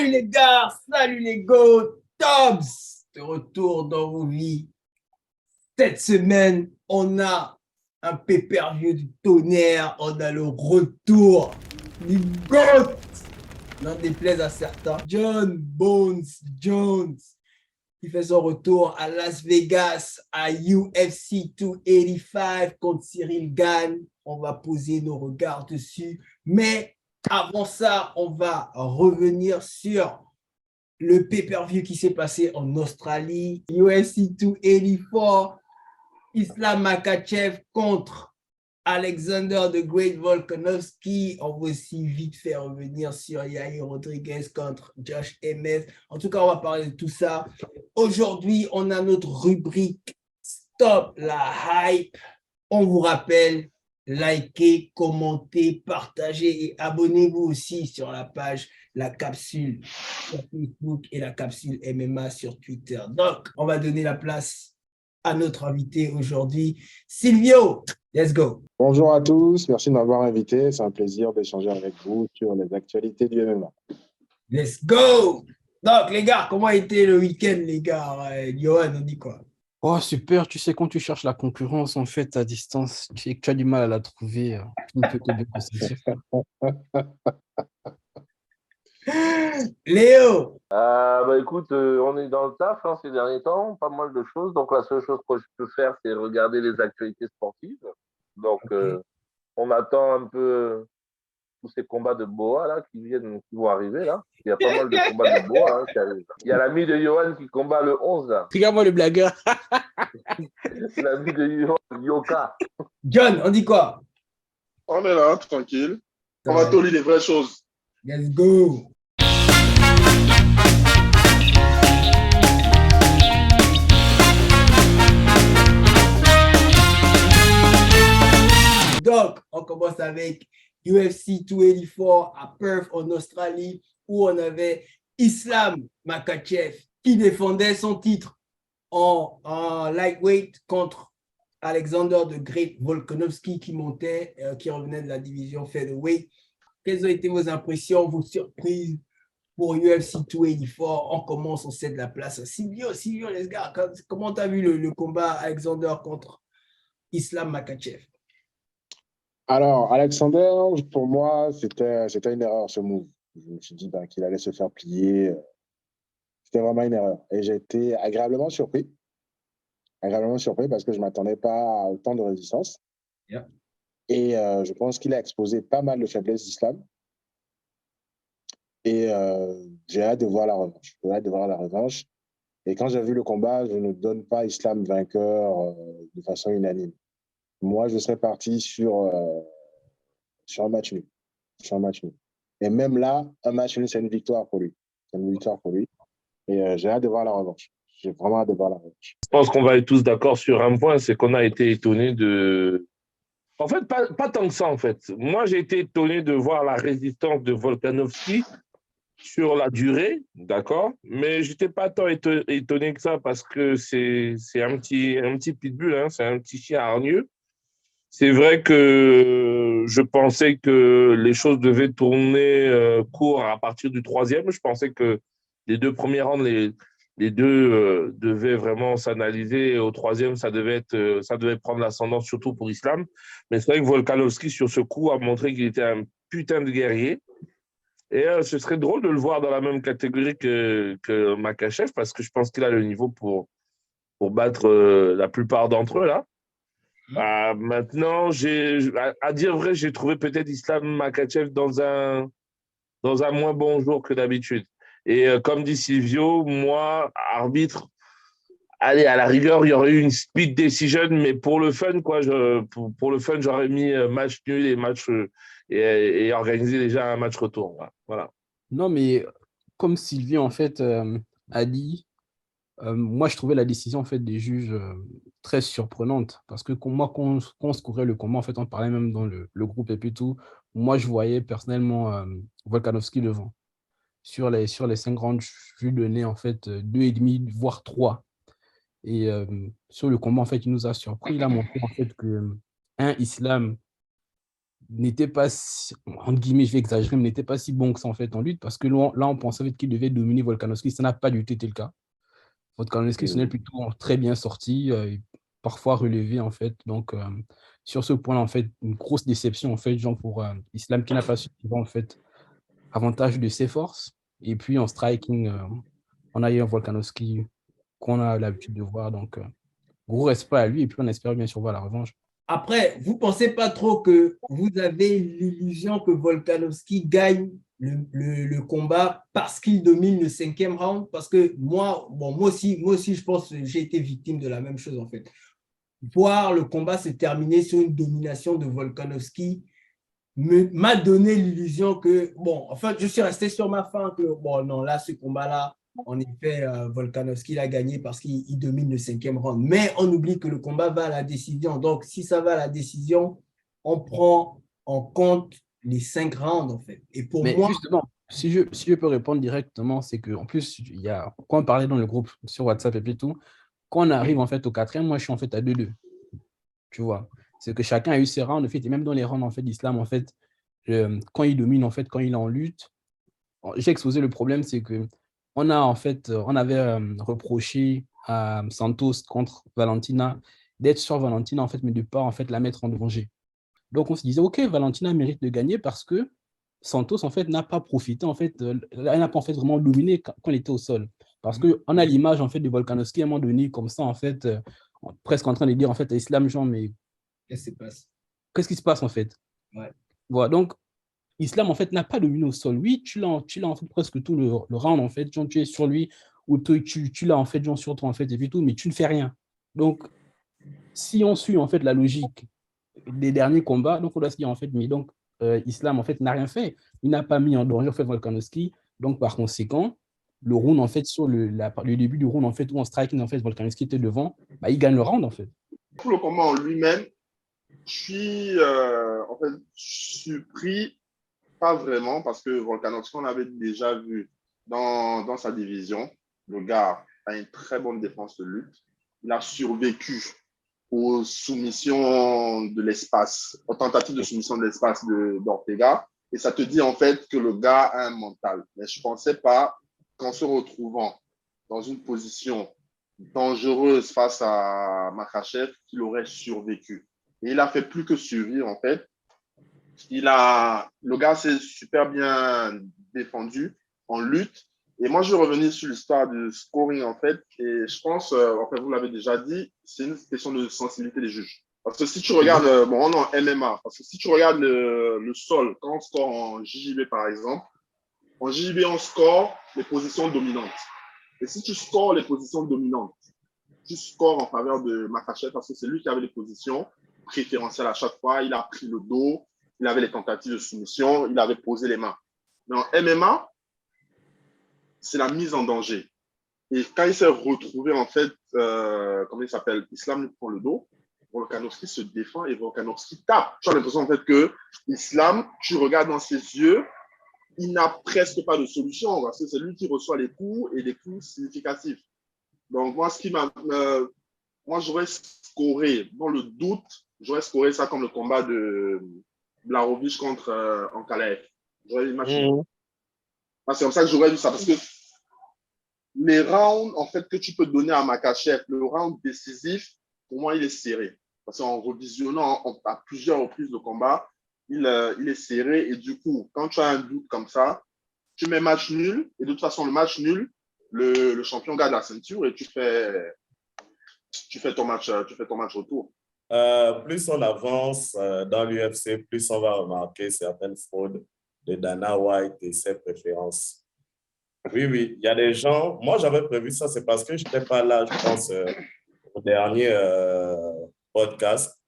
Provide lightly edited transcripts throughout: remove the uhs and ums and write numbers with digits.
Salut les gars, salut les go, Toms, de retour dans vos vies. Cette semaine, on a un pay-per-view du tonnerre, on a le retour du GOAT, n'en déplaise à certains, John Bones Jones, qui fait son retour à Las Vegas, à UFC 285 contre Cyril Gane. On va poser nos regards dessus, mais avant ça, on va revenir sur le pay-per-view qui s'est passé en Australie, UFC 284, Islam Makhachev contre Alexander the Great Volkanovski. On va aussi vite faire revenir sur Yair Rodriguez contre Josh Emmett. En tout cas, on va parler de tout ça. Aujourd'hui, on a notre rubrique Stop la hype. On vous rappelle, likez, commentez, partagez et abonnez-vous aussi sur la page La Capsule sur Facebook et La Capsule MMA sur Twitter. Donc, on va donner la place à notre invité aujourd'hui, Silvio. Let's go. Bonjour à tous, merci de m'avoir invité. C'est un plaisir d'échanger avec vous sur les actualités du MMA. Let's go. Donc, les gars, comment a été le week-end, les gars? Johan, on dit quoi? Oh, super, tu sais, quand tu cherches la concurrence, en fait, à distance, tu as du mal à la trouver. Tu ne peux que bien ressentir. Léo. Écoute, on est dans le taf ces derniers temps, pas mal de choses. Donc, la seule chose que je peux faire, c'est regarder les actualités sportives. Donc, on attend un peu tous ces combats de Boa là, qui vont arriver. Là. Il y a pas mal de combats de Boa qui arrivent. Il y a l'ami de Johan qui combat le 11. Là. Regarde-moi le blagueur. L'ami de Yoka. John, on dit quoi? On est là, tranquille. On va te lire les vraies choses. Let's go. Donc, on commence avec UFC 284 à Perth en Australie, où on avait Islam Makhachev qui défendait son titre en lightweight contre Alexander the Great Volkanovski qui montait, qui revenait de la division featherweight. Quelles ont été vos impressions, vos surprises pour UFC 284? On commence, on cède la place à Silvio, les gars. Comment tu as vu le combat Alexander contre Islam Makhachev? Alors, Alexander, pour moi, c'était une erreur ce move. Je me suis dit qu'il allait se faire plier. C'était vraiment une erreur. Et j'ai été agréablement surpris. Agréablement surpris parce que je ne m'attendais pas à autant de résistance. Yeah. Et je pense qu'il a exposé pas mal de faiblesses d'Islam. Et j'ai hâte de voir la revanche. J'ai hâte de voir la revanche. Et quand j'ai vu le combat, je ne donne pas Islam vainqueur de façon unanime. Moi, je serais parti sur un match nul. Sur un match nul. Et même là, un match nul, c'est une victoire pour lui. C'est une victoire pour lui. Et j'ai hâte de voir la revanche. J'ai vraiment hâte de voir la revanche. Je pense qu'on va être tous d'accord sur un point, c'est qu'on a été étonnés de... En fait, pas tant que ça, en fait. Moi, j'ai été étonné de voir la résistance de Volkanovski sur la durée, d'accord, mais je n'étais pas tant étonné que ça parce que c'est un petit pitbull, hein, c'est un petit chien hargneux. C'est vrai que je pensais que les choses devaient tourner court à partir du troisième. Je pensais que les deux premiers rounds, les deux devaient vraiment s'analyser. Et au troisième, ça devait prendre l'ascendant, surtout pour Islam. Mais c'est vrai que Volkanovski, sur ce coup, a montré qu'il était un putain de guerrier. Et ce serait drôle de le voir dans la même catégorie que Makhachev, parce que je pense qu'il a le niveau pour battre la plupart d'entre eux, là. Maintenant, à dire vrai, j'ai trouvé peut-être Islam Makhachev dans un moins bon jour que d'habitude. Et comme dit Silvio, moi, arbitre, allez, à la rigueur, il y aurait eu une split decision, mais pour le fun, quoi, pour le fun, j'aurais mis match nul et match et organisé déjà un match retour. Voilà. Non, mais comme Sylvie, en fait, a dit, moi, je trouvais la décision en fait, des juges très surprenante parce que moi, quand on se courait le combat, en fait, on parlait même dans le groupe et puis tout, moi, je voyais personnellement Volkanovski devant. Sur les 5 rounds, je lui donnais en fait 2,5, voire 3. Et sur le combat, en fait, il nous a surpris. Il a montré en fait que, Islam, n'était pas, entre guillemets, je vais exagérer, mais n'était pas si bon que ça en fait en lutte, parce que là, on pensait en fait qu'il devait dominer Volkanovski. Ça n'a pas du tout été le cas. Volkanovski s'en est plutôt très bien sorti, et parfois relevé en fait. Donc, sur ce point-là, en fait, une grosse déception en fait, genre pour Islam qui n'a pas su en fait avantage de ses forces. Et puis en striking, on a eu un Volkanovski qu'on a l'habitude de voir. Donc, gros respect à lui. Et puis on espère bien sûr voir la revanche. Après, vous ne pensez pas trop que vous avez l'illusion que Volkanovski gagne le combat parce qu'il domine le 5e round? Parce que moi aussi, je pense que j'ai été victime de la même chose en fait. Voir le combat se terminer sur une domination de Volkanovski m'a donné l'illusion que, bon, en fait, je suis resté sur ma fin que, bon, non, là, ce combat-là, en effet, Volkanovski l'a gagné parce qu'il domine le 5e round. Mais on oublie que le combat va à la décision. Donc, si ça va à la décision, on prend en compte les 5 rounds, en fait. Et pour Mais moi, justement, si je peux répondre directement, c'est qu'en plus, quand on parlait dans le groupe sur WhatsApp et puis tout, quand on arrive en fait au 4e, moi, je suis en fait à 2-2. Tu vois, c'est que chacun a eu ses rounds, en fait, et même dans les rounds en fait, d'Islam, en fait, quand il domine, en fait, quand il est en lutte, j'ai exposé le problème, c'est que on a en fait, on avait reproché à Santos contre Valentina d'être sur Valentina, en fait, mais de ne pas en fait la mettre en danger. Donc on se disait, ok, Valentina mérite de gagner parce que Santos en fait n'a pas profité, en fait, elle n'a pas en fait vraiment dominé quand il était au sol. Parce qu'on a l'image en fait de Volkanovski à un moment donné, comme ça, en fait, presque en train de dire en fait à Islam, genre, mais qu'est-ce qui se passe? qu'est-ce qui se passe en fait? Ouais. Voilà, donc Islam en fait n'a pas dominé au sol. Oui, tu l'as en fait presque tout le round en fait, genre, tu es sur lui ou tu l'as en fait genre, sur toi en fait et puis tout, mais tu ne fais rien. Donc si on suit en fait la logique des derniers combats, donc on doit se dire en fait, mais donc Islam en fait n'a rien fait. Il n'a pas mis en danger en fait Volkanovski. Donc par conséquent, le round en fait sur le début du round en fait où en striking en fait Volkanovski était devant, bah, il gagne le round en fait. Pour le combat en lui-même, je suis en fait surpris, pas vraiment, parce que Volkanovski, on l'avait déjà vu dans sa division. Le gars a une très bonne défense de lutte. Il a survécu aux soumissions de l'espace, aux tentatives de soumission de l'espace d'Ortega. Et ça te dit en fait que le gars a un mental. Mais je ne pensais pas qu'en se retrouvant dans une position dangereuse face à Makhachev, qu'il aurait survécu. Et il a fait plus que survivre en fait. Le gars s'est super bien défendu en lutte. Et moi, je vais revenir sur l'histoire du scoring, en fait. Et je pense, en fait, vous l'avez déjà dit, c'est une question de sensibilité des juges. Parce que si tu regardes, bon, on est en MMA, parce que si tu regardes le sol, quand on score en JJB, par exemple, en JJB, on score les positions dominantes. Et si tu scores les positions dominantes, tu scores en faveur de Makhachev parce que c'est lui qui avait les positions préférentielles à chaque fois. Il a pris le dos, il avait les tentatives de soumission, il avait posé les mains. Mais en MMA, c'est la mise en danger. Et quand il s'est retrouvé, en fait, comment il s'appelle, Islam lui prend le dos, Volkanovski se défend et Volkanovski tape. Tu as l'impression, en fait, que Islam, tu regardes dans ses yeux, il n'a presque pas de solution parce que c'est lui qui reçoit les coups et des coups significatifs. Donc, moi, j'aurais scoré, dans le doute, j'aurais scoré ça comme le combat de Blachowicz contre Ankalaev. J'aurais imaginé. C'est comme ça que j'aurais vu ça. Parce que les rounds, en fait, que tu peux donner à Makhachev, le round décisif, pour moi, il est serré. Parce qu'en revisionnant à plusieurs reprises le combat, il est serré. Et du coup, quand tu as un doute comme ça, tu mets match nul. Et de toute façon, le match nul, le champion garde la ceinture et tu fais ton match retour. Plus on avance dans l'UFC, plus on va remarquer certaines fraudes de Dana White et ses préférences. Oui, il y a des gens, moi j'avais prévu ça, c'est parce que je n'étais pas là, je pense, au dernier podcast.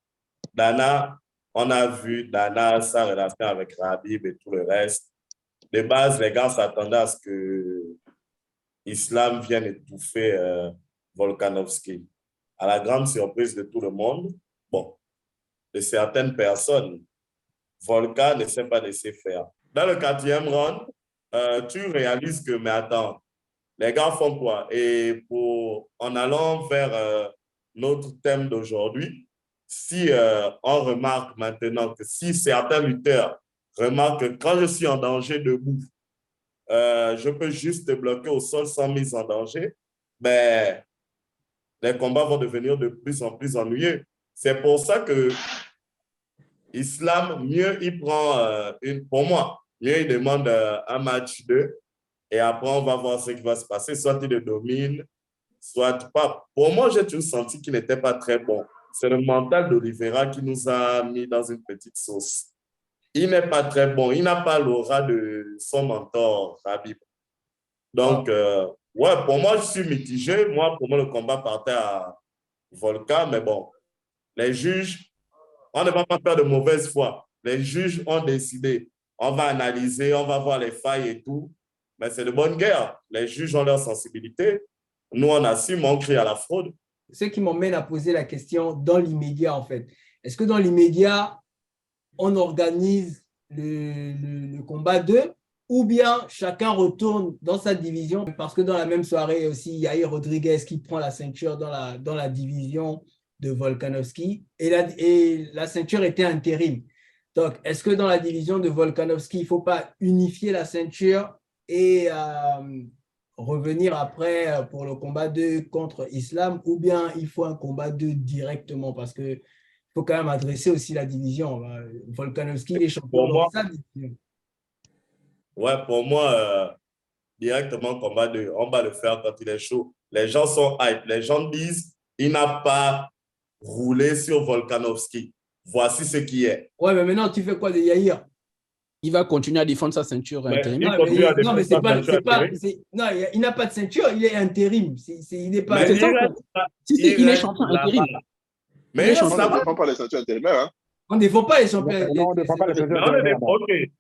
Dana, on a vu Dana, sa relation avec Khabib et tout le reste. De base, les gars s'attendaient à ce que Islam vienne étouffer Volkanovski. À la grande surprise de tout le monde, bon, de certaines personnes, Volkan ne s'est pas laissé faire. Dans le 4e round, tu réalises que, mais attends, les gars font quoi? Et en allant vers notre thème d'aujourd'hui, si on remarque maintenant que si certains lutteurs remarquent que quand je suis en danger debout, je peux juste te bloquer au sol sans mise en danger, ben, les combats vont devenir de plus en plus ennuyeux. C'est pour ça que Islam, mieux il prend pour moi, mieux il demande un match 2 et après on va voir ce qui va se passer. Soit il le domine, soit pas. Pour moi, j'ai toujours senti qu'il n'était pas très bon. C'est le mental d'Oliveira qui nous a mis dans une petite sauce. Il n'est pas très bon. Il n'a pas l'aura de son mentor, Khabib. Donc, ouais, pour moi, je suis mitigé. Moi, pour moi, le combat partait à Volkan, mais bon, les juges, on ne va pas faire de mauvaise foi. Les juges ont décidé. On va analyser, on va voir les failles et tout. Mais c'est de bonne guerre. Les juges ont leur sensibilité. Nous, on assume, on crie à la fraude. Ce qui m'emmène à poser la question dans l'immédiat, en fait. Est-ce que dans l'immédiat, on organise le combat 2 ou bien chacun retourne dans sa division? Parce que dans la même soirée aussi, il y a Yair Rodriguez qui prend la ceinture dans la division de Volkanovski et la ceinture était intérim. Donc, est-ce que dans la division de Volkanovski, il ne faut pas unifier la ceinture et revenir après pour le combat 2 contre Islam, ou bien il faut un combat 2 directement parce qu'il faut quand même adresser aussi la division. Volkanovski, il est champion dans sa division. Ouais, pour moi, directement combat 2, on va le faire quand il est chaud. Les gens sont hype. Les gens disent il n'a pas roulé sur Volkanovski. Voici ce qui est. Ouais, mais maintenant, tu fais quoi de Yair? Il va continuer à défendre sa ceinture intérimaire. Non, mais c'est pas. Non, il n'a pas de ceinture, il est intérim. Il n'est pas. Il est champion intérim. Mais on ne défend pas les ceintures intérimaires. Hein. On ne défend pas les champions. Non, on ne défend pas les ceintures intérimaires.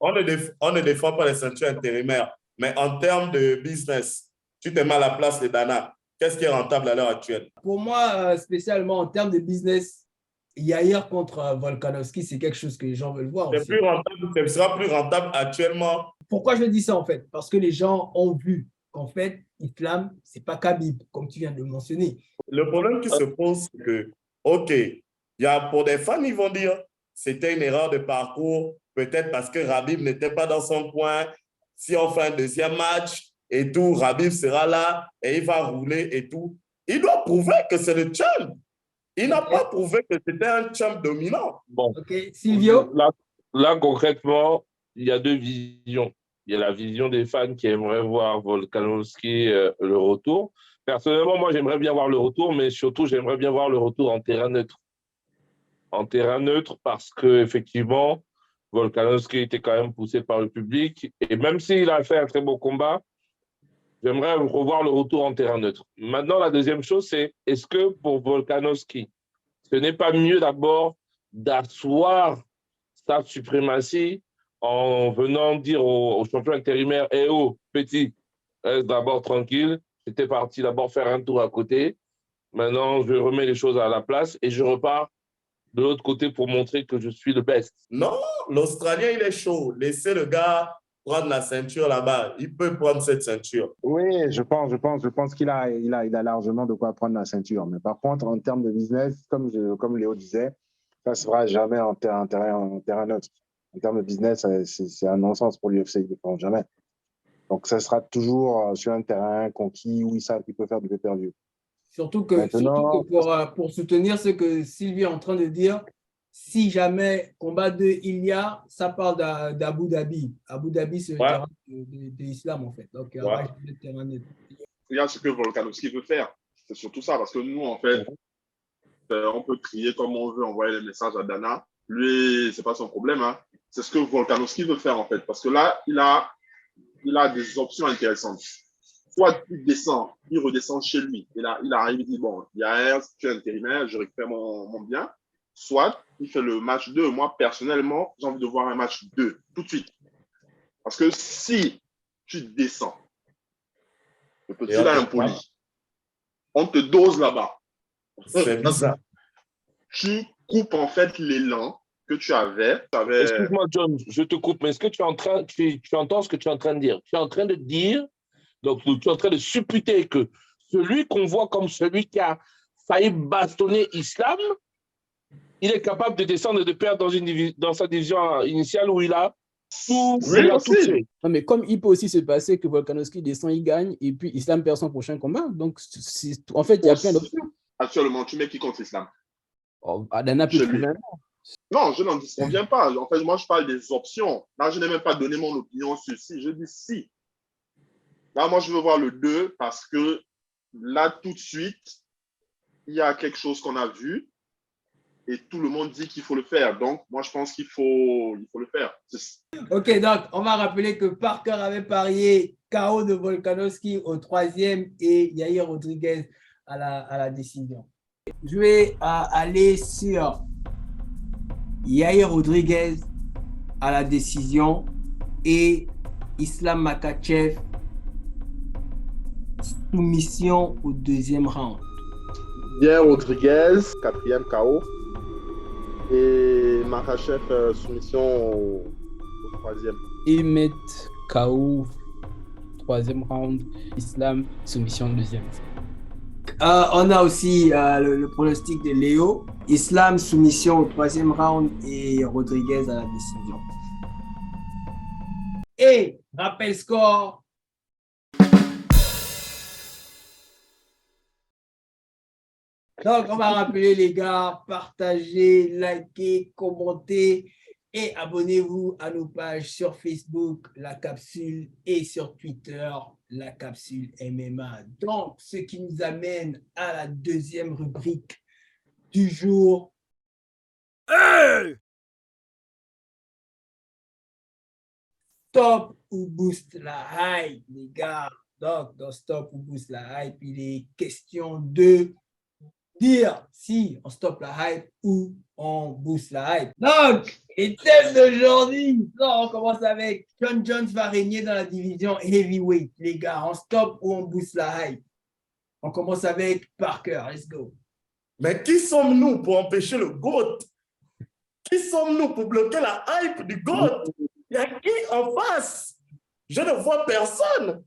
On ne défend pas les ceintures intérimaires. Mais en termes de business, tu te mets à la place de Dana. Qu'est-ce qui est rentable à l'heure actuelle? Pour moi, spécialement en termes de business, Yair contre Volkanovski, c'est quelque chose que les gens veulent voir. C'est plus rentable, ce sera plus rentable actuellement. Pourquoi je dis ça en fait? Parce que les gens ont vu qu'en fait, Islam, ce n'est pas Khabib, comme tu viens de le mentionner. Le problème qui se pose, c'est que, OK, pour des fans, ils vont dire c'était une erreur de parcours, peut-être parce que Khabib n'était pas dans son coin. Si on fait un deuxième match et tout, Khabib sera là et il va rouler et tout. Il doit prouver que c'est le champ. Il n'a pas prouvé que c'était un champ dominant. Bon. OK, Silvio? Là, concrètement, il y a deux visions. Il y a la vision des fans qui aimeraient voir Volkanovski le retour. Personnellement, moi, j'aimerais bien voir le retour, mais surtout, j'aimerais bien voir le retour en terrain neutre. En terrain neutre parce qu'effectivement, Volkanovski était quand même poussé par le public. Et même s'il a fait un très beau combat, j'aimerais revoir le retour en terrain neutre. Maintenant, la deuxième chose, c'est est-ce que pour Volkanovski, ce n'est pas mieux d'abord d'asseoir sa suprématie en venant dire aux champions intérimaires, eh oh, petit, reste d'abord tranquille, j'étais parti d'abord faire un tour à côté, maintenant je remets les choses à la place et je repars de l'autre côté pour montrer que je suis le best. Non, l'Australien, il est chaud. Laissez le gars prendre la ceinture là-bas. Il peut prendre cette ceinture. Oui, je pense qu'il a largement de quoi prendre la ceinture. Mais par contre, en termes de business, comme Léo disait, ça ne se fera jamais en terrain neutre. En termes de business, c'est un non-sens pour l'UFC, ils ne le feront jamais. Donc, ça sera toujours sur un terrain conquis où ils savent qu'ils peuvent faire du pay-per-view. Surtout que pour soutenir ce que Sylvie est en train de dire, si jamais combat 2 il y a, ça parle d'Abu Dhabi. Abu Dhabi, c'est le terrain de l'islam, en fait. Donc, le terrain net. Regarde ce que Volkanovski veut faire. C'est surtout ça, parce que nous, en fait, on peut crier comme on veut, envoyer des messages à Dana. Lui, ce n'est pas son problème. Hein. C'est ce que Volkanovski veut faire, en fait. Parce que là, il a des options intéressantes. Soit il descend, il redescend chez lui. Et là, il arrive, il dit, bon, il y a un intérimaire, je récupère mon bien. Soit il fait le match 2. Moi, personnellement, j'ai envie de voir un match 2 tout de suite. Parce que si tu descends, le petit là impoli, on te dose là-bas. C'est bizarre. Tu coupes en fait l'élan que tu avais. Excuse-moi, John, je te coupe, mais est-ce que tu entends ce que tu es en train de dire? Tu es en train de dire, donc tu es en train de supputer que celui qu'on voit comme celui qui a failli bastonner Islam il est capable de descendre et de perdre dans sa division initiale où il a tout, Oui, il a aussi. tout fait. Non, mais comme il peut aussi se passer que Volkanovski descend, il gagne, et puis Islam perd son prochain combat. Donc, en fait, il y a plein d'options. Actuellement, tu mets qui contre l'islam? Oh, Adana peut Je trouver l'ai. un. Non, je n'en disconviens pas. En fait, moi, je parle des options. Là, je n'ai même pas donné mon opinion sur si. Je dis si. Là, moi, je veux voir le 2 parce que là, tout de suite, il y a quelque chose qu'on a vu et tout le monde dit qu'il faut le faire. Donc, moi, je pense qu'il faut le faire. Ok, donc on va rappeler que Parker avait parié KO de Volkanovski au 3e et Yair Rodriguez à la décision. Je vais aller sur Yair Rodriguez à la décision et Islam Makhachev soumission au 2e round. Yair Rodriguez, 4e KO. Et Makhachev, soumission au 3e. Emmet KO, 3e round. Islam, soumission 2e. On a aussi le pronostic de Léo. Islam, soumission au 3e round et Rodriguez à la décision. Et rappel score. Donc, on va rappeler les gars, partagez, likez, commentez et abonnez-vous à nos pages sur Facebook, La Capsule, et sur Twitter, La Capsule MMA. Donc, ce qui nous amène à la 2e rubrique du jour. Hey! Stop ou boost la hype, les gars. Donc, dans Stop ou boost la hype, il est question de dire si on stoppe la hype ou on booste la hype. Donc, les thèmes d'aujourd'hui, on commence avec John Jones va régner dans la division heavyweight. Les gars, on stoppe ou on booste la hype? On commence avec Parker, let's go. Mais qui sommes-nous pour empêcher le GOAT? Qui sommes-nous pour bloquer la hype du GOAT? Il y a qui en face? Je ne vois personne.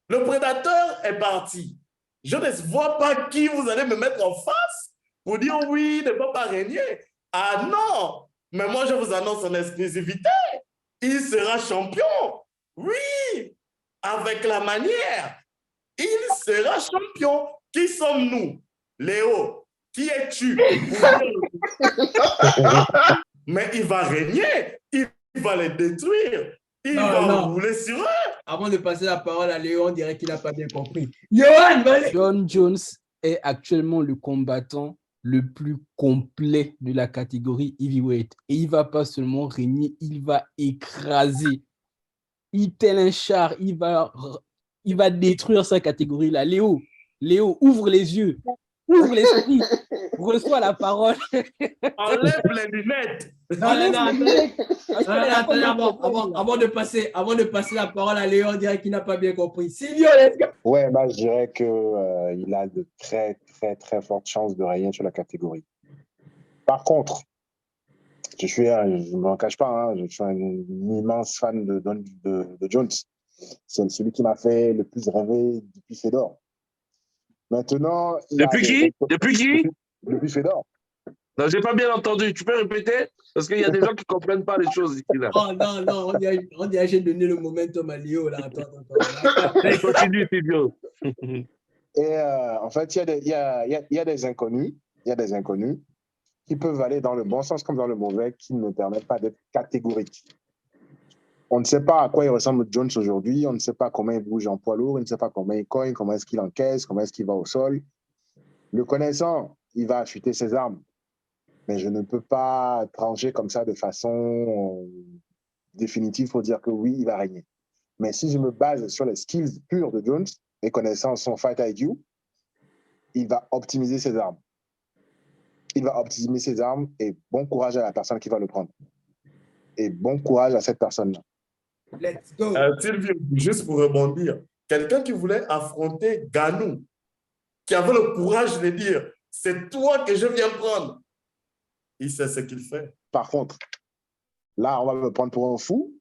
Le prédateur est parti. Je ne vois pas qui vous allez me mettre en face pour dire oui, ne peut pas régner. Ah non, mais moi je vous annonce en exclusivité, il sera champion. Oui, avec la manière, il sera champion. Qui sommes-nous? Léo, qui es-tu? Mais il va régner, il va les détruire, il va rouler sur eux. Avant de passer la parole à Léo, on dirait qu'il n'a pas bien compris. Johan, vas-y. John Jones est actuellement le combattant le plus complet de la catégorie heavyweight. Et il ne va pas seulement régner, il va écraser. Tel un char, il va détruire sa catégorie-là. Léo, ouvre les yeux, ouvre l'esprit, reçois la parole. Enlève les lunettes. Avant de passer la parole à Léo, on dirait qu'il n'a pas bien compris. Silvio, let's go. Ouais, je dirais qu'il a de très, très, très fortes chances de régner sur la catégorie. Par contre, je ne m'en cache pas, je suis un immense fan de Jones. C'est celui qui m'a fait le plus rêver depuis Fedor. Maintenant. Depuis qui? Depuis Fedor. Non, je n'ai pas bien entendu. Tu peux répéter? Parce qu'il y a des gens qui ne comprennent pas les choses ici. Là. Oh non, on dirait que j'ai donné le momentum à Léo. Là. Attends. Continue, Silvio. Et en fait, il y a des inconnus. Il y a des inconnus qui peuvent aller dans le bon sens comme dans le mauvais, qui ne permettent pas d'être catégoriques. On ne sait pas à quoi il ressemble Jones aujourd'hui, on ne sait pas comment il bouge en poids lourd, on ne sait pas comment il cogne, comment est-ce qu'il encaisse, comment est-ce qu'il va au sol. Le connaissant, il va affûter ses armes. Mais je ne peux pas trancher comme ça de façon définitive pour dire que oui, il va régner. Mais si je me base sur les skills purs de Jones et connaissant son fight IQ, il va optimiser ses armes. Il va optimiser ses armes et bon courage à la personne qui va le prendre. Et bon courage à cette personne-là. Let's go. Sylvie, juste pour rebondir, quelqu'un qui voulait affronter Ganou, qui avait le courage de dire « c'est toi que je viens prendre », il sait ce qu'il fait. Par contre, là, on va me prendre pour un fou.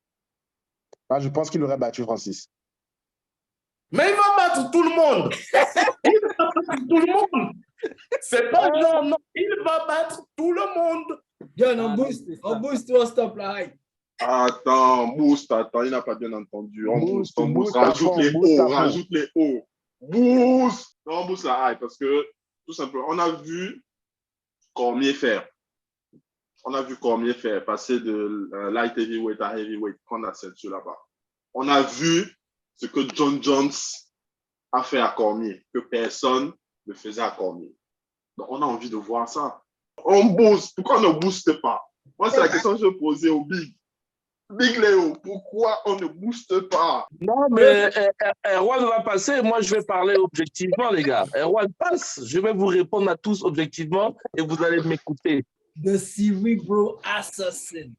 Là, je pense qu'il aurait battu Francis. Mais il va battre tout le monde. Il va battre tout le monde. C'est pas non, non, il va battre tout le monde. John, Ah, on non, boost, c'est on ça. boost ou on stop la hype? Attends, attends, il n'a pas bien entendu. On boost, Boost à rajoute fond, les boost à hauts, fond. rajoute les hauts. Boost! Non, on boost la hype parce que, tout simplement, on a vu Cormier faire. On a vu Cormier faire, passer de light heavyweight à heavyweight, prendre la ceinture là-bas. On a vu ce que John Jones a fait à Cormier, que personne ne faisait à Cormier. Donc, on a envie de voir ça. On booste. Pourquoi on ne booste pas? Moi, c'est la question que je posais au Big. Big Léo, pourquoi on ne booste pas? Non, mais Erwan va passer. Moi, je vais parler objectivement, les gars. Erwan passe. Je vais vous répondre à tous objectivement et vous allez m'écouter. The Cerebral Assassin.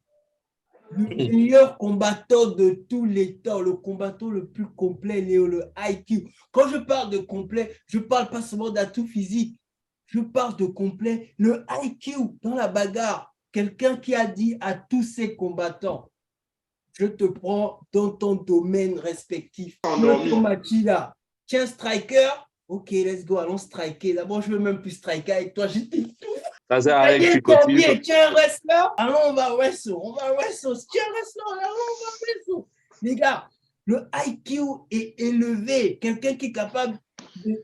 Le meilleur combattant de tous les temps, le combattant le plus complet, Léo, le IQ. Quand je parle de complet, je ne parle pas seulement d'atout physique. Je parle de complet, le IQ dans la bagarre. Quelqu'un qui a dit à tous ses combattants, je te prends dans ton domaine respectif. Machida, tiens, striker. Ok, let's go, allons striker. D'abord, je ne veux même plus striker avec toi. J'étais tout. Ça sert à rien que tu continues. Tiens, un wrestler. Allons, on va wrestle. On va wrestle. Tiens, un wrestler. Allons, on va wrestle. Les gars, le IQ est élevé. Quelqu'un qui est capable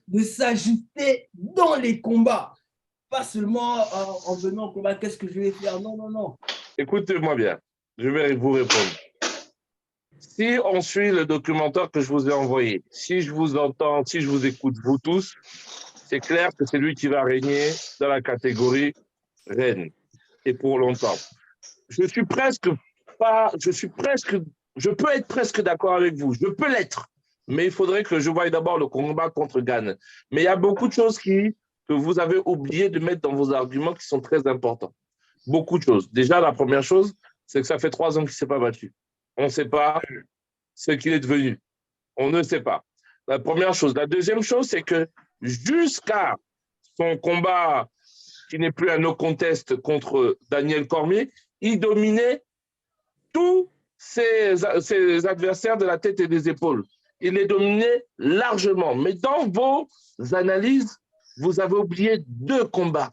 de s'ajuster dans les combats. Pas seulement en venant au combat, qu'est-ce que je vais faire? Non, non, non. Écoutez-moi bien. Je vais vous répondre. Si on suit le documentaire que je vous ai envoyé, si je vous entends, si je vous écoute, vous tous, c'est clair que c'est lui qui va régner dans la catégorie reine et pour longtemps. Je peux être presque d'accord avec vous. Je peux l'être, mais il faudrait que je voie d'abord le combat contre Gane. Mais il y a beaucoup de choses que vous avez oublié de mettre dans vos arguments qui sont très importants. Beaucoup de choses. Déjà, la première chose, c'est que ça fait 3 ans qu'il ne s'est pas battu. On ne sait pas ce qu'il est devenu. On ne sait pas. La première chose. La deuxième chose, c'est que jusqu'à son combat, qui n'est plus un no contest contre Daniel Cormier, il dominait tous ses adversaires de la tête et des épaules. Il les dominait largement. Mais dans vos analyses, vous avez oublié 2 combats.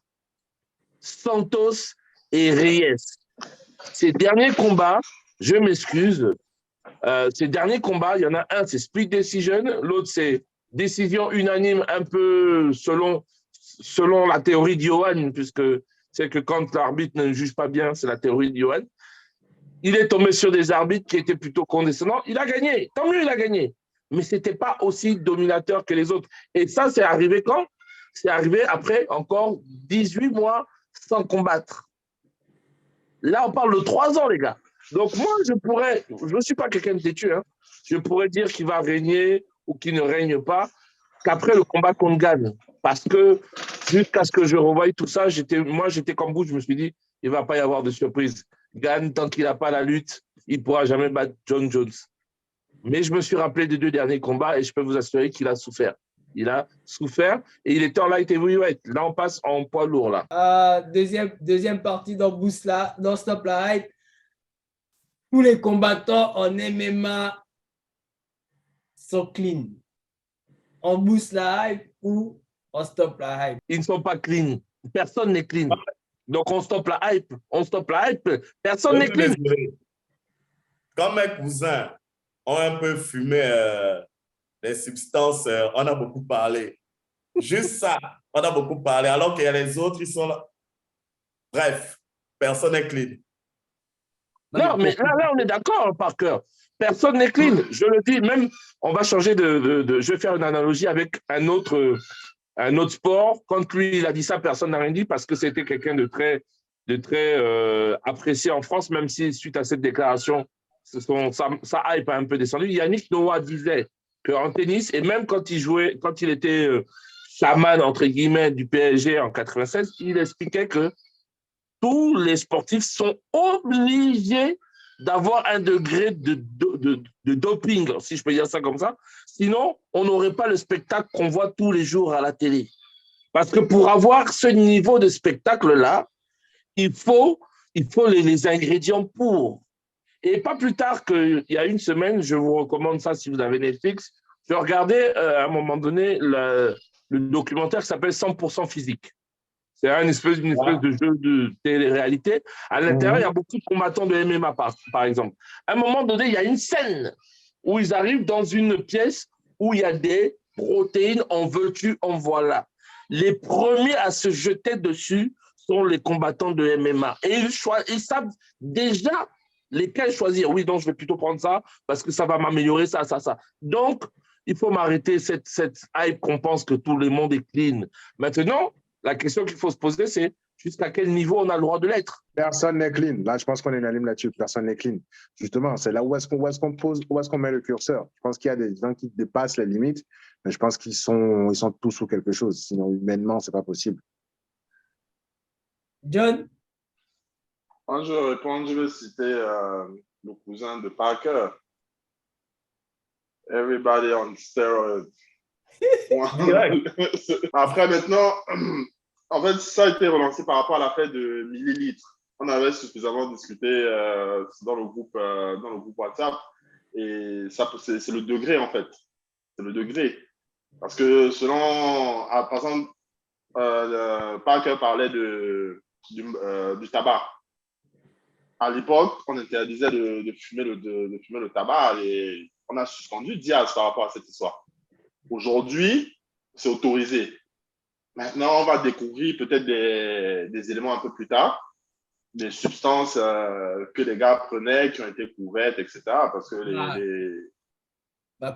Santos et Reyes. Ces derniers combats, je m'excuse, ces derniers combats, il y en a un, c'est split decision, l'autre, c'est décision unanime, un peu selon la théorie d'Johan, puisque c'est que quand l'arbitre ne juge pas bien, c'est la théorie d'Johan. Il est tombé sur des arbitres qui étaient plutôt condescendants. Il a gagné, tant mieux, il a gagné. Mais ce n'était pas aussi dominateur que les autres. Et ça, c'est arrivé quand? C'est arrivé après encore 18 mois sans combattre. Là, on parle de 3 ans, les gars. Donc, moi, je ne suis pas quelqu'un de têtu, hein. Je pourrais dire qu'il va régner ou qu'il ne règne pas qu'après le combat qu'on gagne. Parce que jusqu'à ce que je revoie tout ça, j'étais comme vous, je me suis dit, il ne va pas y avoir de surprise. Gane, tant qu'il n'a pas la lutte, il ne pourra jamais battre John Jones. Mais je me suis rappelé des 2 derniers combats et je peux vous assurer qu'il a souffert. Il a souffert et il était en light heavyweight. Là, on passe en poids lourd. Là. Deuxième partie dans Boost là, dans Stop la Hype. Tous les combattants en MMA sont clean. On boost la hype ou on stop la hype? Ils ne sont pas clean. Personne n'est clean. Donc, on stoppe la hype. On stoppe la hype. Personne n'est clean. Quand mes cousins ont un peu fumé des substances, on a beaucoup parlé. Juste ça, on a beaucoup parlé. Alors qu'il y a les autres, ils sont là. Bref, personne n'est clean. Non, mais là, on est d'accord, Parker. Personne n'est clean. Je le dis, même, on va changer je vais faire une analogie avec un autre sport. Quand lui, il a dit ça, personne n'a rien dit parce que c'était quelqu'un de très apprécié en France, même si suite à cette déclaration, sa hype a un peu descendu. Yannick Noah disait qu'en tennis, et même quand il était chaman, entre guillemets, du PSG en 96, il expliquait que tous les sportifs sont obligés d'avoir un degré de doping, si je peux dire ça comme ça. Sinon, on n'aurait pas le spectacle qu'on voit tous les jours à la télé. Parce que pour avoir ce niveau de spectacle-là, il faut les ingrédients pour. Et pas plus tard qu'il y a une semaine, je vous recommande ça si vous avez Netflix, je regardais à un moment donné le documentaire qui s'appelle 100% physique. C'est une espèce de jeu de télé-réalité. À l'intérieur, il y a beaucoup de combattants de MMA, par exemple. À un moment donné, il y a une scène où ils arrivent dans une pièce où il y a des protéines, en veux-tu, en voilà. Les premiers à se jeter dessus sont les combattants de MMA. Et ils savent déjà lesquels choisir. Oui, donc je vais plutôt prendre ça parce que ça va m'améliorer, ça. Donc, il faut m'arrêter cette hype qu'on pense que tout le monde est clean. Maintenant, la question qu'il faut se poser, c'est jusqu'à quel niveau on a le droit de l'être. Personne n'est clean. Là, je pense qu'on est unanime là-dessus. Personne n'est clean. Justement, c'est là où est-ce qu'on met le curseur. Je pense qu'il y a des gens qui dépassent les limites, mais je pense qu'ils sont tous sous quelque chose. Sinon, humainement, c'est pas possible. John? Quand je réponds, je vais citer le cousin de Parker. Everybody on steroids. Après, maintenant, en fait, ça a été relancé par rapport à l'affaire de millilitres. On avait suffisamment discuté dans le groupe WhatsApp. Et ça, c'est le degré, en fait. C'est le degré. Parce que selon, par exemple, Parker parlait du tabac. À l'époque, on interdisait de fumer le tabac et on a suspendu Diaz par rapport à cette histoire. Aujourd'hui, c'est autorisé. Maintenant, on va découvrir peut-être des éléments un peu plus tard, des substances que les gars prenaient, qui ont été couvertes, etc. Parce que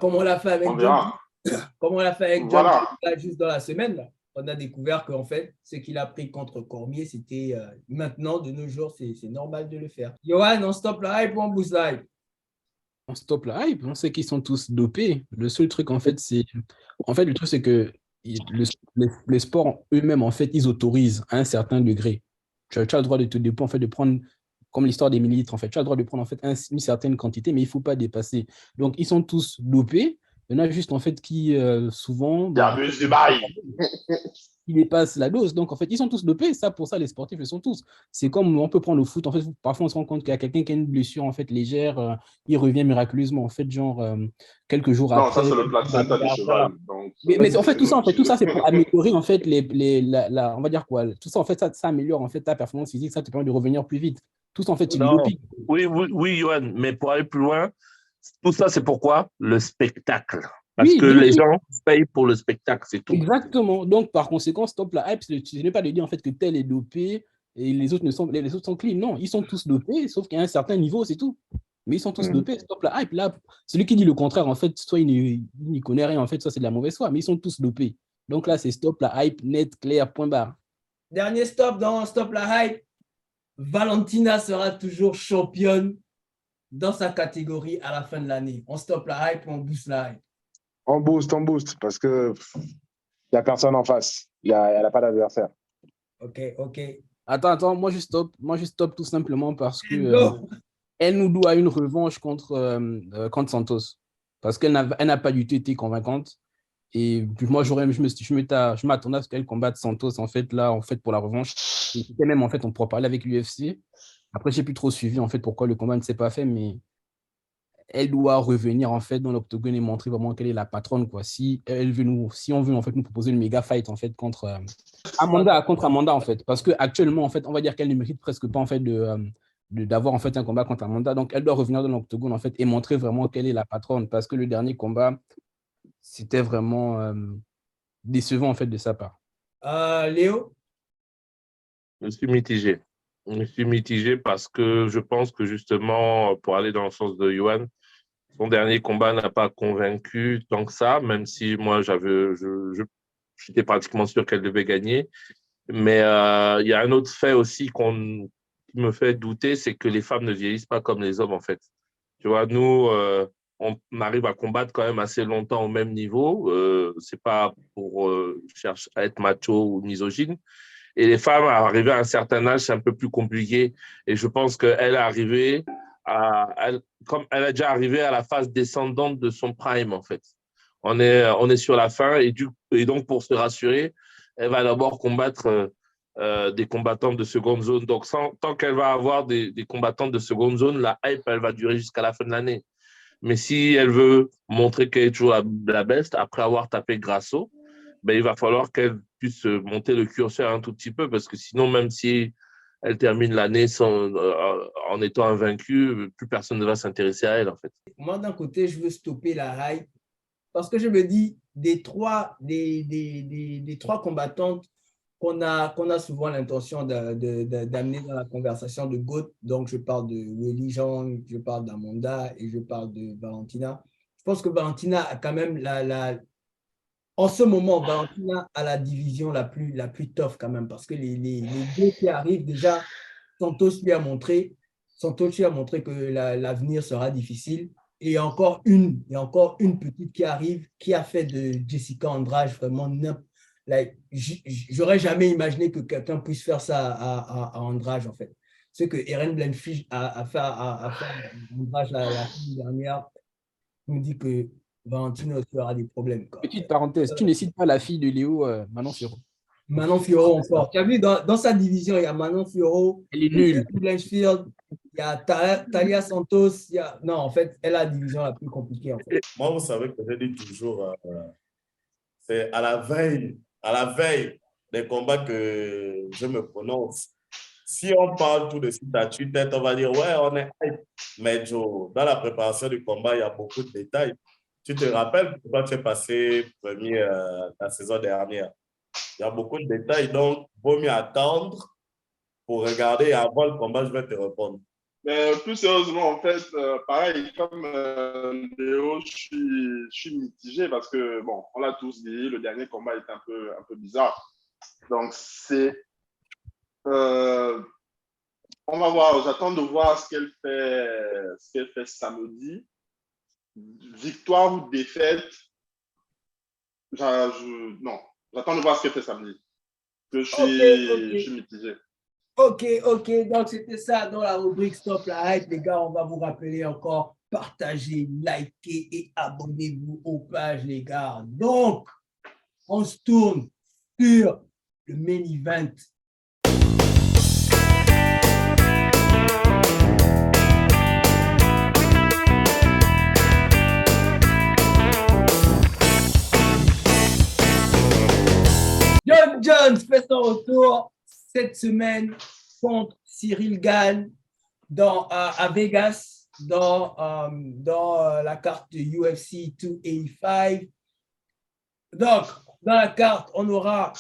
comme on l'a fait avec John, voilà. Juste dans la semaine, là. On a découvert qu'en fait, ce qu'il a pris contre Cormier, c'était maintenant, de nos jours, c'est normal de le faire. Yoann, on stoppe la hype ou on boost la hype? On stoppe la hype, on sait qu'ils sont tous dopés. Le seul truc, en fait, c'est que les sports eux-mêmes, en fait, ils autorisent à un certain degré. Tu as le droit de te doper, en fait, de prendre, comme l'histoire des millilitres, en fait, tu as le droit de prendre, en fait, une certaine quantité, mais il ne faut pas dépasser. Donc, ils sont tous dopés. Il y en a juste, en fait, qui, souvent... Il abuse du bail. Ils dépassent la dose. Donc, en fait, ils sont tous dopés. Ça, pour ça, les sportifs, ils sont tous. C'est comme on peut prendre le foot. En fait, parfois, on se rend compte qu'il y a quelqu'un qui a une blessure, en fait, légère. Il revient miraculeusement, en fait, genre, quelques jours après. Non, ça, c'est le placenta du cheval. Donc, mais en fait, tout ça, c'est pour améliorer, en fait, on va dire quoi. Tout ça, en fait, ça améliore, en fait, ta performance physique. Ça te permet de revenir plus vite. Tout ça, en fait, c'est du doping. Oui, Yoann, mais pour aller plus loin, tout ça, c'est pourquoi le spectacle. Parce que les gens payent pour le spectacle, c'est tout. Exactement. Donc, par conséquent, stop la hype. Ce n'est pas de dire en fait que tel est dopé et les autres sont clean. Non, ils sont tous dopés, sauf qu'à un certain niveau, c'est tout. Mais ils sont tous dopés. Stop la hype. Là, celui qui dit le contraire, en fait, soit il n'y connaît rien, en fait, soit c'est de la mauvaise foi, mais ils sont tous dopés. Donc là, c'est stop la hype, net, clair, point barre. Dernier stop dans Stop la hype. Valentina sera toujours championne dans sa catégorie à la fin de l'année. On stop la hype, on booste la hype. On booste, parce que il n'y a personne en face. Elle n'a pas d'adversaire. Ok. Attends, moi je stop tout simplement parce que elle nous doit une revanche contre Santos. Parce qu'elle n'a pas du tout été convaincante. Et moi, je m'attendais à ce qu'elle combatte Santos, en fait, là, en fait, pour la revanche. Et même, en fait, on pourra parler avec l'UFC. Après, j'ai plus trop suivi, en fait, pourquoi le combat ne s'est pas fait, mais elle doit revenir en fait dans l'octogone et montrer vraiment qu'elle est la patronne, quoi. Si on veut en fait nous proposer le méga fight en fait contre Amanda en fait, parce que actuellement en fait on va dire qu'elle ne mérite presque pas en fait d'avoir en fait un combat contre Amanda, donc elle doit revenir dans l'octogone en fait et montrer vraiment qu'elle est la patronne, parce que le dernier combat c'était vraiment décevant en fait de sa part. Léo? Je suis mitigé parce que je pense que justement, pour aller dans le sens de Yoann, son dernier combat n'a pas convaincu tant que ça, même si moi, j'étais pratiquement sûr qu'elle devait gagner. Mais il y a un autre fait aussi qui me fait douter, c'est que les femmes ne vieillissent pas comme les hommes, en fait. Tu vois, nous, on arrive à combattre quand même assez longtemps au même niveau. C'est pas pour chercher à être macho ou misogyne. Et les femmes, arrivées à un certain âge, c'est un peu plus compliqué. Et je pense qu'elle est arrivée comme elle est déjà arrivée à la phase descendante de son prime, en fait. On est sur la fin et donc, pour se rassurer, elle va d'abord combattre des combattants de seconde zone. Donc, tant qu'elle va avoir des combattants de seconde zone, la hype, elle va durer jusqu'à la fin de l'année. Mais si elle veut montrer qu'elle est toujours la best, après avoir tapé Grasso, ben, il va falloir qu'elle puisse monter le curseur un tout petit peu parce que sinon, même si elle termine l'année en étant invaincue, plus personne ne va s'intéresser à elle, en fait. Moi, d'un côté, je veux stopper la hype parce que je me dis, des trois combattantes qu'on a souvent l'intention d'amener dans la conversation de GOAT, donc je parle de Weili Zhang, je parle d'Amanda et je parle de Valentina. Je pense que Valentina a quand même en ce moment, Valentina a la division la plus tough quand même, parce que les deux qui arrivent, déjà, Santos lui a montré que l'avenir sera difficile. Et il y a encore une petite qui arrive, qui a fait de Jessica Andrade vraiment j'aurais jamais imaginé que quelqu'un puisse faire ça à Andrade, en fait. Ce que Erin Blanchfield a fait à Andrade la semaine dernière, me dit que Valentina aussi aura des problèmes, quoi. Petite parenthèse, tu ne cites pas la fille de Léo, Manon Fiorot. Manon Fiorot encore. Tu as vu, dans sa division, il y a Manon Fiorot, Elle est nulle. Blanchfield, il y a Talia Santos. Non, en fait, elle a la division la plus compliquée. En fait. Moi, vous savez que je dis toujours, c'est à la veille des combats que je me prononce. Si on parle tout de suite à tue-tête, on va dire, ouais, on est hype. Mais Joe, dans la préparation du combat, il y a beaucoup de détails. Tu te rappelles pourquoi tu es passé premier la saison dernière? Il y a beaucoup de détails, donc vaut mieux attendre pour regarder et avant le combat, je vais te répondre. Mais plus sérieusement, en fait, pareil, comme Léo, je suis mitigé parce que, bon, on l'a tous dit, le dernier combat est un peu bizarre. Donc, on va voir, j'attends de voir ce qu'elle fait samedi. Victoire ou défaite, non, j'attends de voir ce qu'elle fait samedi. Je suis mitigé. Ok, donc c'était ça dans la rubrique Stop la hype. Les gars, on va vous rappeler encore, partagez, likez et abonnez-vous aux pages, les gars. Donc, on se tourne sur le main event. John Jones fait son retour cette semaine contre Cyril Gane à Vegas dans la carte de UFC 285. Donc, dans la carte, on aura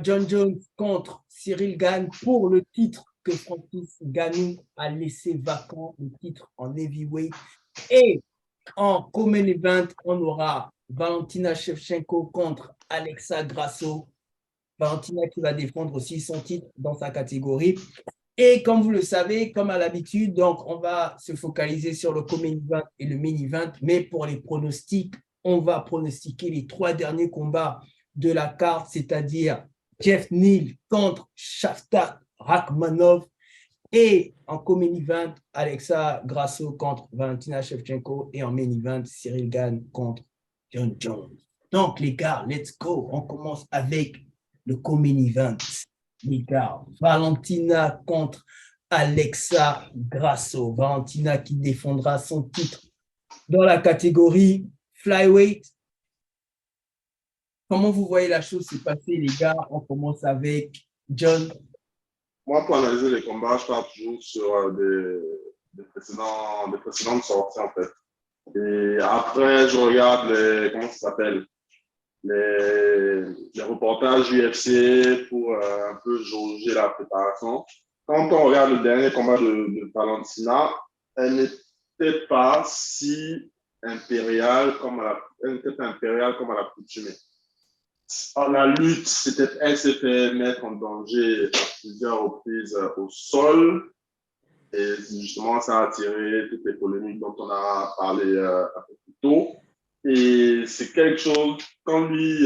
John Jones contre Cyril Gane pour le titre que Francis Ngannou a laissé vacant, le titre en heavyweight. Et en co-main event, on aura Valentina Shevchenko contre Alexa Grasso. Valentina qui va défendre aussi son titre dans sa catégorie. Et comme vous le savez, comme à l'habitude, donc on va se focaliser sur le co-main event et le main event. Mais pour les pronostics, on va pronostiquer les 3 derniers combats de la carte, c'est-à-dire Jeff Neal contre Shavkat Rakhmonov. Et en co-main event, Alexa Grasso contre Valentina Shevchenko. Et en main event, Cyril Gane contre John Jones. Donc les gars, let's go. On commence avec le co-main event. Les gars, Valentina contre Alexa Grasso. Valentina qui défendra son titre dans la catégorie flyweight. Comment vous voyez la chose se passer, les gars? On commence avec John. Moi, pour analyser les combats, je pars toujours sur des précédentes sorties, en fait. Et après, je regarde comment ça s'appelle? Les reportages UFC pour un peu jauger la préparation. Quand on regarde le dernier combat de Valentina, elle n'était pas si impériale comme elle n'était pas impériale comme à l'accoutumée. En la lutte, elle s'est fait mettre en danger à plusieurs reprises au sol. Et justement, ça a attiré toutes les polémiques dont on a parlé un peu plus tôt. Et c'est quelque chose qu'on lui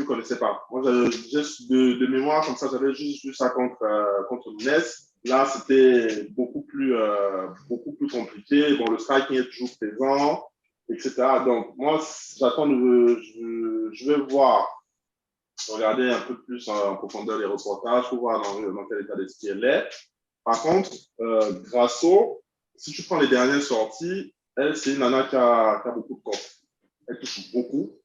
connaissait pas. Moi, juste de mémoire, comme ça, j'avais juste vu ça contre Nunes. Là, c'était beaucoup plus compliqué. Bon, le striking est toujours présent, etc. Donc, moi, j'attends, je vais regarder un peu plus en profondeur les reportages pour voir dans quel état d'esprit elle est. Par contre, Grasso, si tu prends les dernières sorties, elle, c'est une nana qui a beaucoup de corps. Elle touche beaucoup.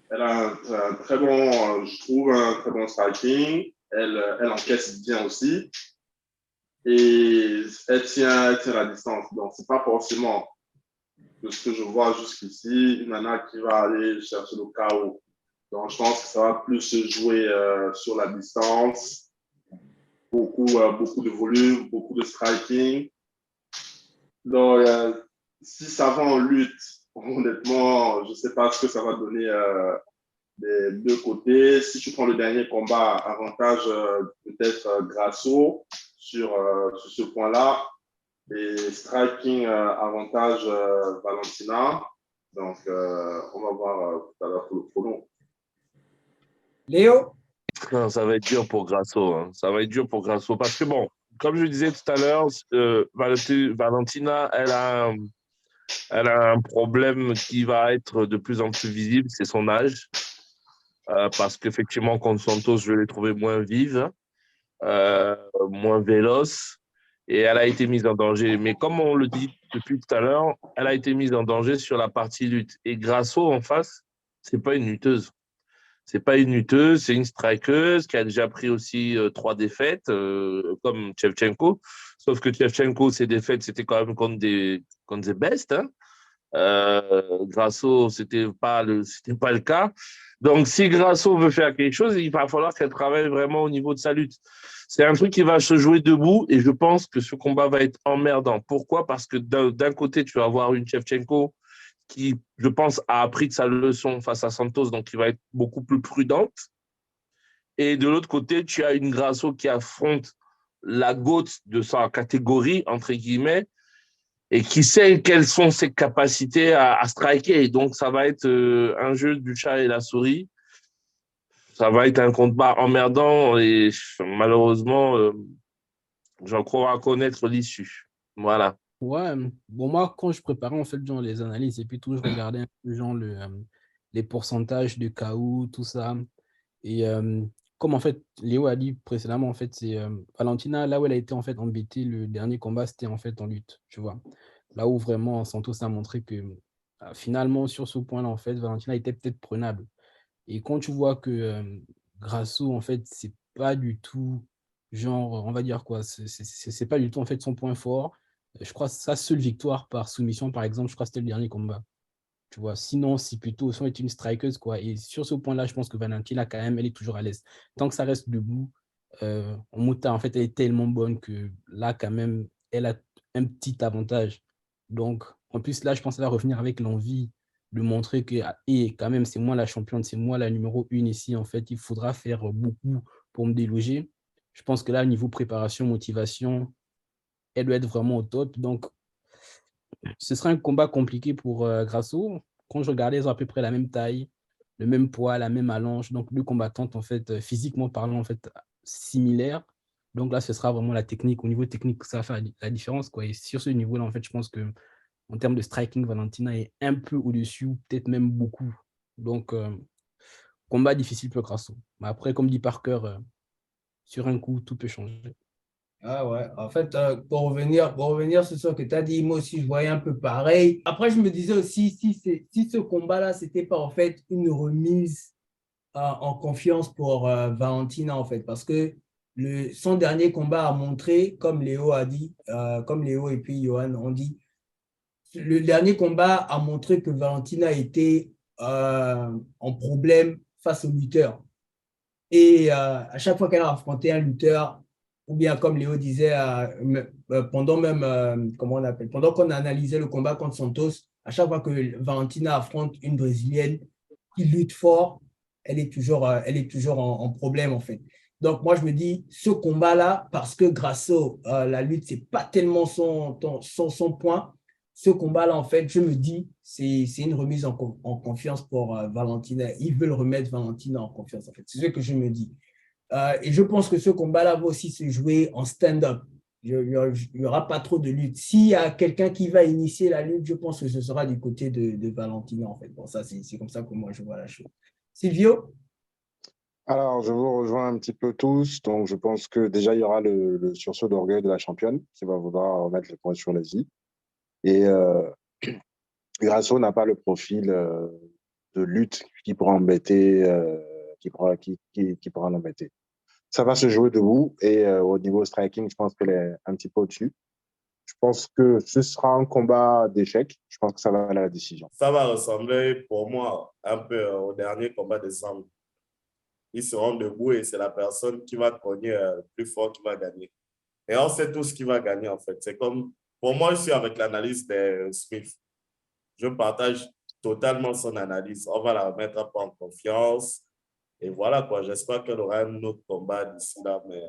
Elle a un très bon, je trouve, un très bon striking. Elle encaisse bien aussi. Et elle tient la distance. Donc, c'est pas forcément de ce que je vois jusqu'ici, une nana qui va aller chercher le chaos. Donc, je pense que ça va plus se jouer sur la distance, beaucoup de volume, beaucoup de striking. Donc, si ça va en lutte, honnêtement, je ne sais pas ce que ça va donner des deux côtés. Si tu prends le dernier combat, avantage peut-être Grasso sur ce point-là. Et striking, avantage Valentina. Donc, on va voir tout à l'heure pour le pronom. Léo? Non, ça va être dur pour Grasso. Hein. Ça va être dur pour Grasso. Parce que, bon, comme je le disais tout à l'heure, Valentina, elle a un problème qui va être de plus en plus visible, c'est son âge. Parce qu'effectivement, contre Santos, je l'ai trouvé moins vive, moins véloce. Et elle a été mise en danger. Mais comme on le dit depuis tout à l'heure, elle a été mise en danger sur la partie lutte. Et Grasso, en face, c'est pas une lutteuse. C'est pas une lutteuse, c'est une strikeuse qui a déjà pris aussi 3 défaites, comme Shevchenko. Sauf que Shevchenko, ses défaites, c'était quand même contre des bestes. Hein. Grasso, c'était pas le cas. Donc, si Grasso veut faire quelque chose, il va falloir qu'elle travaille vraiment au niveau de sa lutte. C'est un truc qui va se jouer debout et je pense que ce combat va être emmerdant. Pourquoi? Parce que d'un côté, tu vas avoir une Shevchenko qui, je pense, a appris de sa leçon face à Santos, donc qui va être beaucoup plus prudente. Et de l'autre côté, tu as une Grasso qui affronte la GOAT de sa catégorie, entre guillemets, et qui sait quelles sont ses capacités à striker. Et donc, ça va être un jeu du chat et la souris. Ça va être un combat emmerdant et malheureusement, j'en crois à connaître l'issue. Voilà. Ouais, bon, moi, quand je préparais en fait, genre, les analyses et puis tout, je regardais un peu, genre, les pourcentages de KO, tout ça. Et comme en fait, Léo a dit précédemment, en fait, c'est Valentina, là où elle a été en fait embêtée, le dernier combat, c'était en fait en lutte, tu vois. Là où vraiment Santos a montré que finalement, sur ce point-là, en fait, Valentina était peut-être prenable. Et quand tu vois que Grasso, en fait, c'est pas du tout, genre, on va dire quoi, c'est pas du tout en fait son point fort. Je crois que sa seule victoire par soumission, par exemple, je crois que c'était le dernier combat. Tu vois, sinon, c'est plutôt, son est une strikeuse, quoi. Et sur ce point-là, je pense que Valentina, quand même, elle est toujours à l'aise. Tant que ça reste debout, Mouta, en fait, elle est tellement bonne que là, quand même, elle a un petit avantage. Donc, en plus, là, je pense qu'elle va revenir avec l'envie de montrer que, et quand même, c'est moi la championne, c'est moi la numéro 1 ici. En fait, il faudra faire beaucoup pour me déloger. Je pense que là, niveau préparation, motivation, elle doit être vraiment au top. Donc, ce sera un combat compliqué pour Grasso. Quand je regardais, ils ont à peu près la même taille, le même poids, la même allonge. Donc, deux combattantes, en fait, physiquement parlant, en fait, similaires. Donc là, ce sera vraiment la technique. Au niveau technique, ça va faire la différence, quoi. Et sur ce niveau-là, en fait, je pense que en termes de striking, Valentina est un peu au-dessus, ou peut-être même beaucoup. Donc, combat difficile pour Grasso. Mais après, comme dit Parker, sur un coup, tout peut changer. Ah ouais, en fait, pour revenir sur ce que tu as dit, moi aussi, je voyais un peu pareil. Après, je me disais aussi, si ce combat-là, c'était pas en fait une remise en confiance pour Valentina, en fait, parce que son dernier combat a montré, comme Léo a dit, comme Léo et puis Johan ont dit, le dernier combat a montré que Valentina était en problème face au lutteur. Et à chaque fois qu'elle a affronté un lutteur, ou bien comme Léo disait, pendant même, comment on appelle, pendant qu'on a analysé le combat contre Santos, à chaque fois que Valentina affronte une Brésilienne qui lutte fort, elle est toujours en problème en fait. Donc moi je me dis, ce combat-là, parce que Grasso, la lutte, c'est pas tellement son point, ce combat-là, en fait, je me dis, c'est une remise en confiance pour Valentina. Ils veulent remettre Valentina en confiance, en fait. C'est ce que je me dis. Et je pense que ce combat-là va aussi se jouer en stand-up. Il n'y aura pas trop de lutte. S'il y a quelqu'un qui va initier la lutte, je pense que ce sera du côté de Valentina, en fait. Bon, ça, c'est comme ça que moi, je vois la chose. Silvio? Alors, je vous rejoins un petit peu tous. Donc, je pense que déjà, il y aura le sursaut d'orgueil de la championne qui va vouloir remettre le point sur les i. Et Grasso n'a pas le profil de lutte qui pourra embêter, qui pourra l'embêter. Ça va se jouer debout et au niveau striking, je pense qu'elle est un petit peu au-dessus. Je pense que ce sera un combat d'échecs. Je pense que ça va aller à la décision. Ça va ressembler pour moi un peu au dernier combat de Sam. Ils seront debout et c'est la personne qui va cogner plus fort qui va gagner. Et on sait tous qui va gagner en fait. C'est comme, pour moi, je suis avec l'analyse de Smith. Je partage totalement son analyse. On va la remettre un peu en confiance. Et voilà quoi, j'espère qu'elle aura un autre combat d'ici là. Mais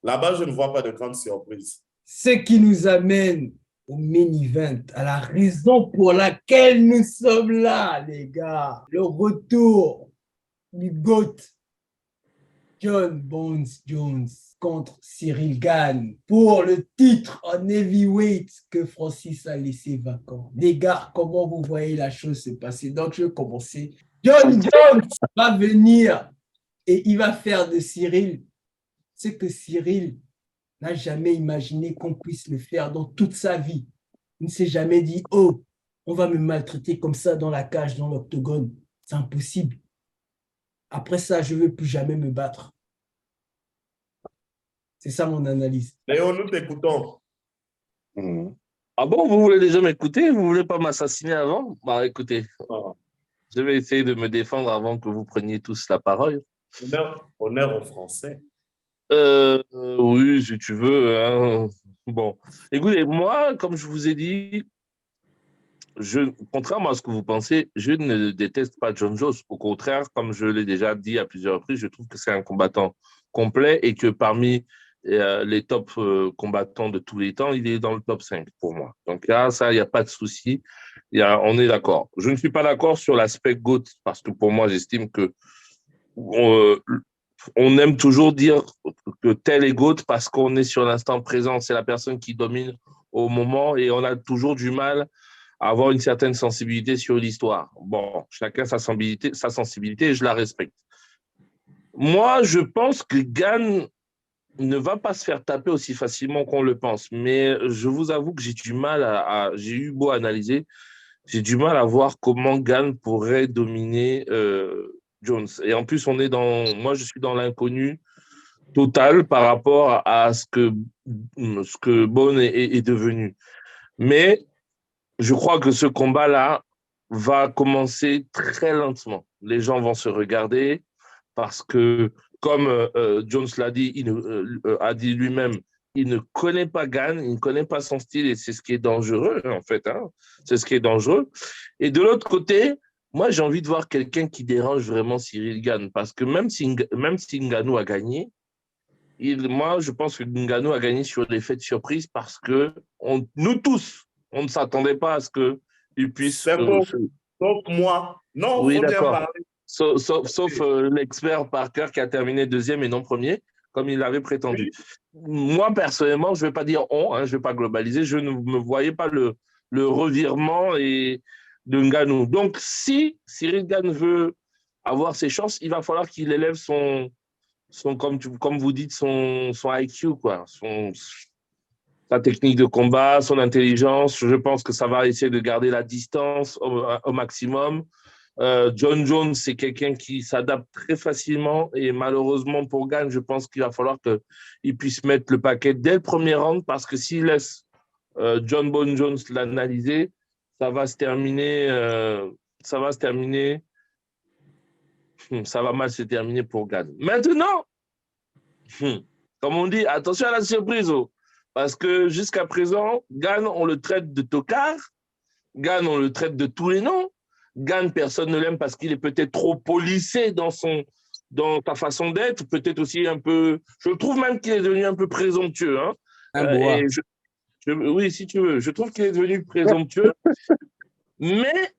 là-bas, je ne vois pas de grande surprise. Ce qui nous amène au main event, à la raison pour laquelle nous sommes là, les gars. Le retour du GOAT, John Bones Jones contre Cyril Gane pour le titre en heavyweight que Francis a laissé vacant. Les gars, comment vous voyez la chose se passer? Donc, je vais commencer. John Jones va venir et il va faire de Cyril ce que Cyril n'a jamais imaginé qu'on puisse le faire dans toute sa vie. Il ne s'est jamais dit, oh, on va me maltraiter comme ça dans la cage, dans l'octogone. C'est impossible. Après ça, je ne veux plus jamais me battre. C'est ça mon analyse. Léon, nous t'écoutons. Ah bon, vous voulez déjà m'écouter? Vous voulez pas m'assassiner avant? Bah écoutez, je vais essayer de me défendre avant que vous preniez tous la parole. Honneur aux Français. Oui, si tu veux. Hein. Bon, écoutez, moi, comme je vous ai dit, contrairement à ce que vous pensez, je ne déteste pas John Jones. Au contraire, comme je l'ai déjà dit à plusieurs reprises, je trouve que c'est un combattant complet et que parmi les top combattants de tous les temps, il est dans le top 5 pour moi. Donc là, ça, il n'y a pas de souci. On est d'accord. Je ne suis pas d'accord sur l'aspect GOAT parce que pour moi, j'estime que on aime toujours dire que tel est GOAT parce qu'on est sur l'instant présent. C'est la personne qui domine au moment et on a toujours du mal à avoir une certaine sensibilité sur l'histoire. Bon, chacun sa sensibilité et je la respecte. Moi, je pense que Gane ne va pas se faire taper aussi facilement qu'on le pense. Mais je vous avoue que j'ai du mal j'ai eu beau analyser, j'ai du mal à voir comment Gane pourrait dominer Jones. Et en plus, moi, je suis dans l'inconnu total par rapport à ce que Bones est devenu. Mais je crois que ce combat-là va commencer très lentement. Les gens vont se regarder parce que, comme Jones l'a dit, a dit lui-même, il ne connaît pas Gane, il ne connaît pas son style et c'est ce qui est dangereux, en fait. Hein. C'est ce qui est dangereux. Et de l'autre côté, moi, j'ai envie de voir quelqu'un qui dérange vraiment Cyril Gane parce que même si Ngannou a gagné, moi, je pense que Ngannou a gagné sur l'effet de surprise parce que nous tous, on ne s'attendait pas à ce qu'il puisse... C'est bon. Sauf moi. Non, oui, faut bien d'accord. parler. Sauf l'expert Parker qui a terminé deuxième et non premier, comme il l'avait prétendu. Oui. Moi, personnellement, je ne vais pas dire on, hein, je ne vais pas globaliser, je ne me voyais pas le revirement de Ngannou. Donc, si Cyril Gane veut avoir ses chances, il va falloir qu'il élève son comme vous dites, son IQ, quoi, sa technique de combat, son intelligence. Je pense que ça va essayer de garder la distance au maximum. John Jones, c'est quelqu'un qui s'adapte très facilement et malheureusement pour Gane, je pense qu'il va falloir qu'il puisse mettre le paquet dès le premier round parce que s'il laisse John Bones Jones l'analyser, ça va mal se terminer pour Gane. Maintenant, comme on dit, attention à la surprise, parce que jusqu'à présent, Gane, on le traite de tocard, Gane, on le traite de tous les noms. Gane, personne ne l'aime parce qu'il est peut-être trop policé dans sa façon d'être, peut-être aussi un peu... Je trouve même qu'il est devenu un peu présomptueux. Hein. Oui, si tu veux. Je trouve qu'il est devenu présomptueux. Mais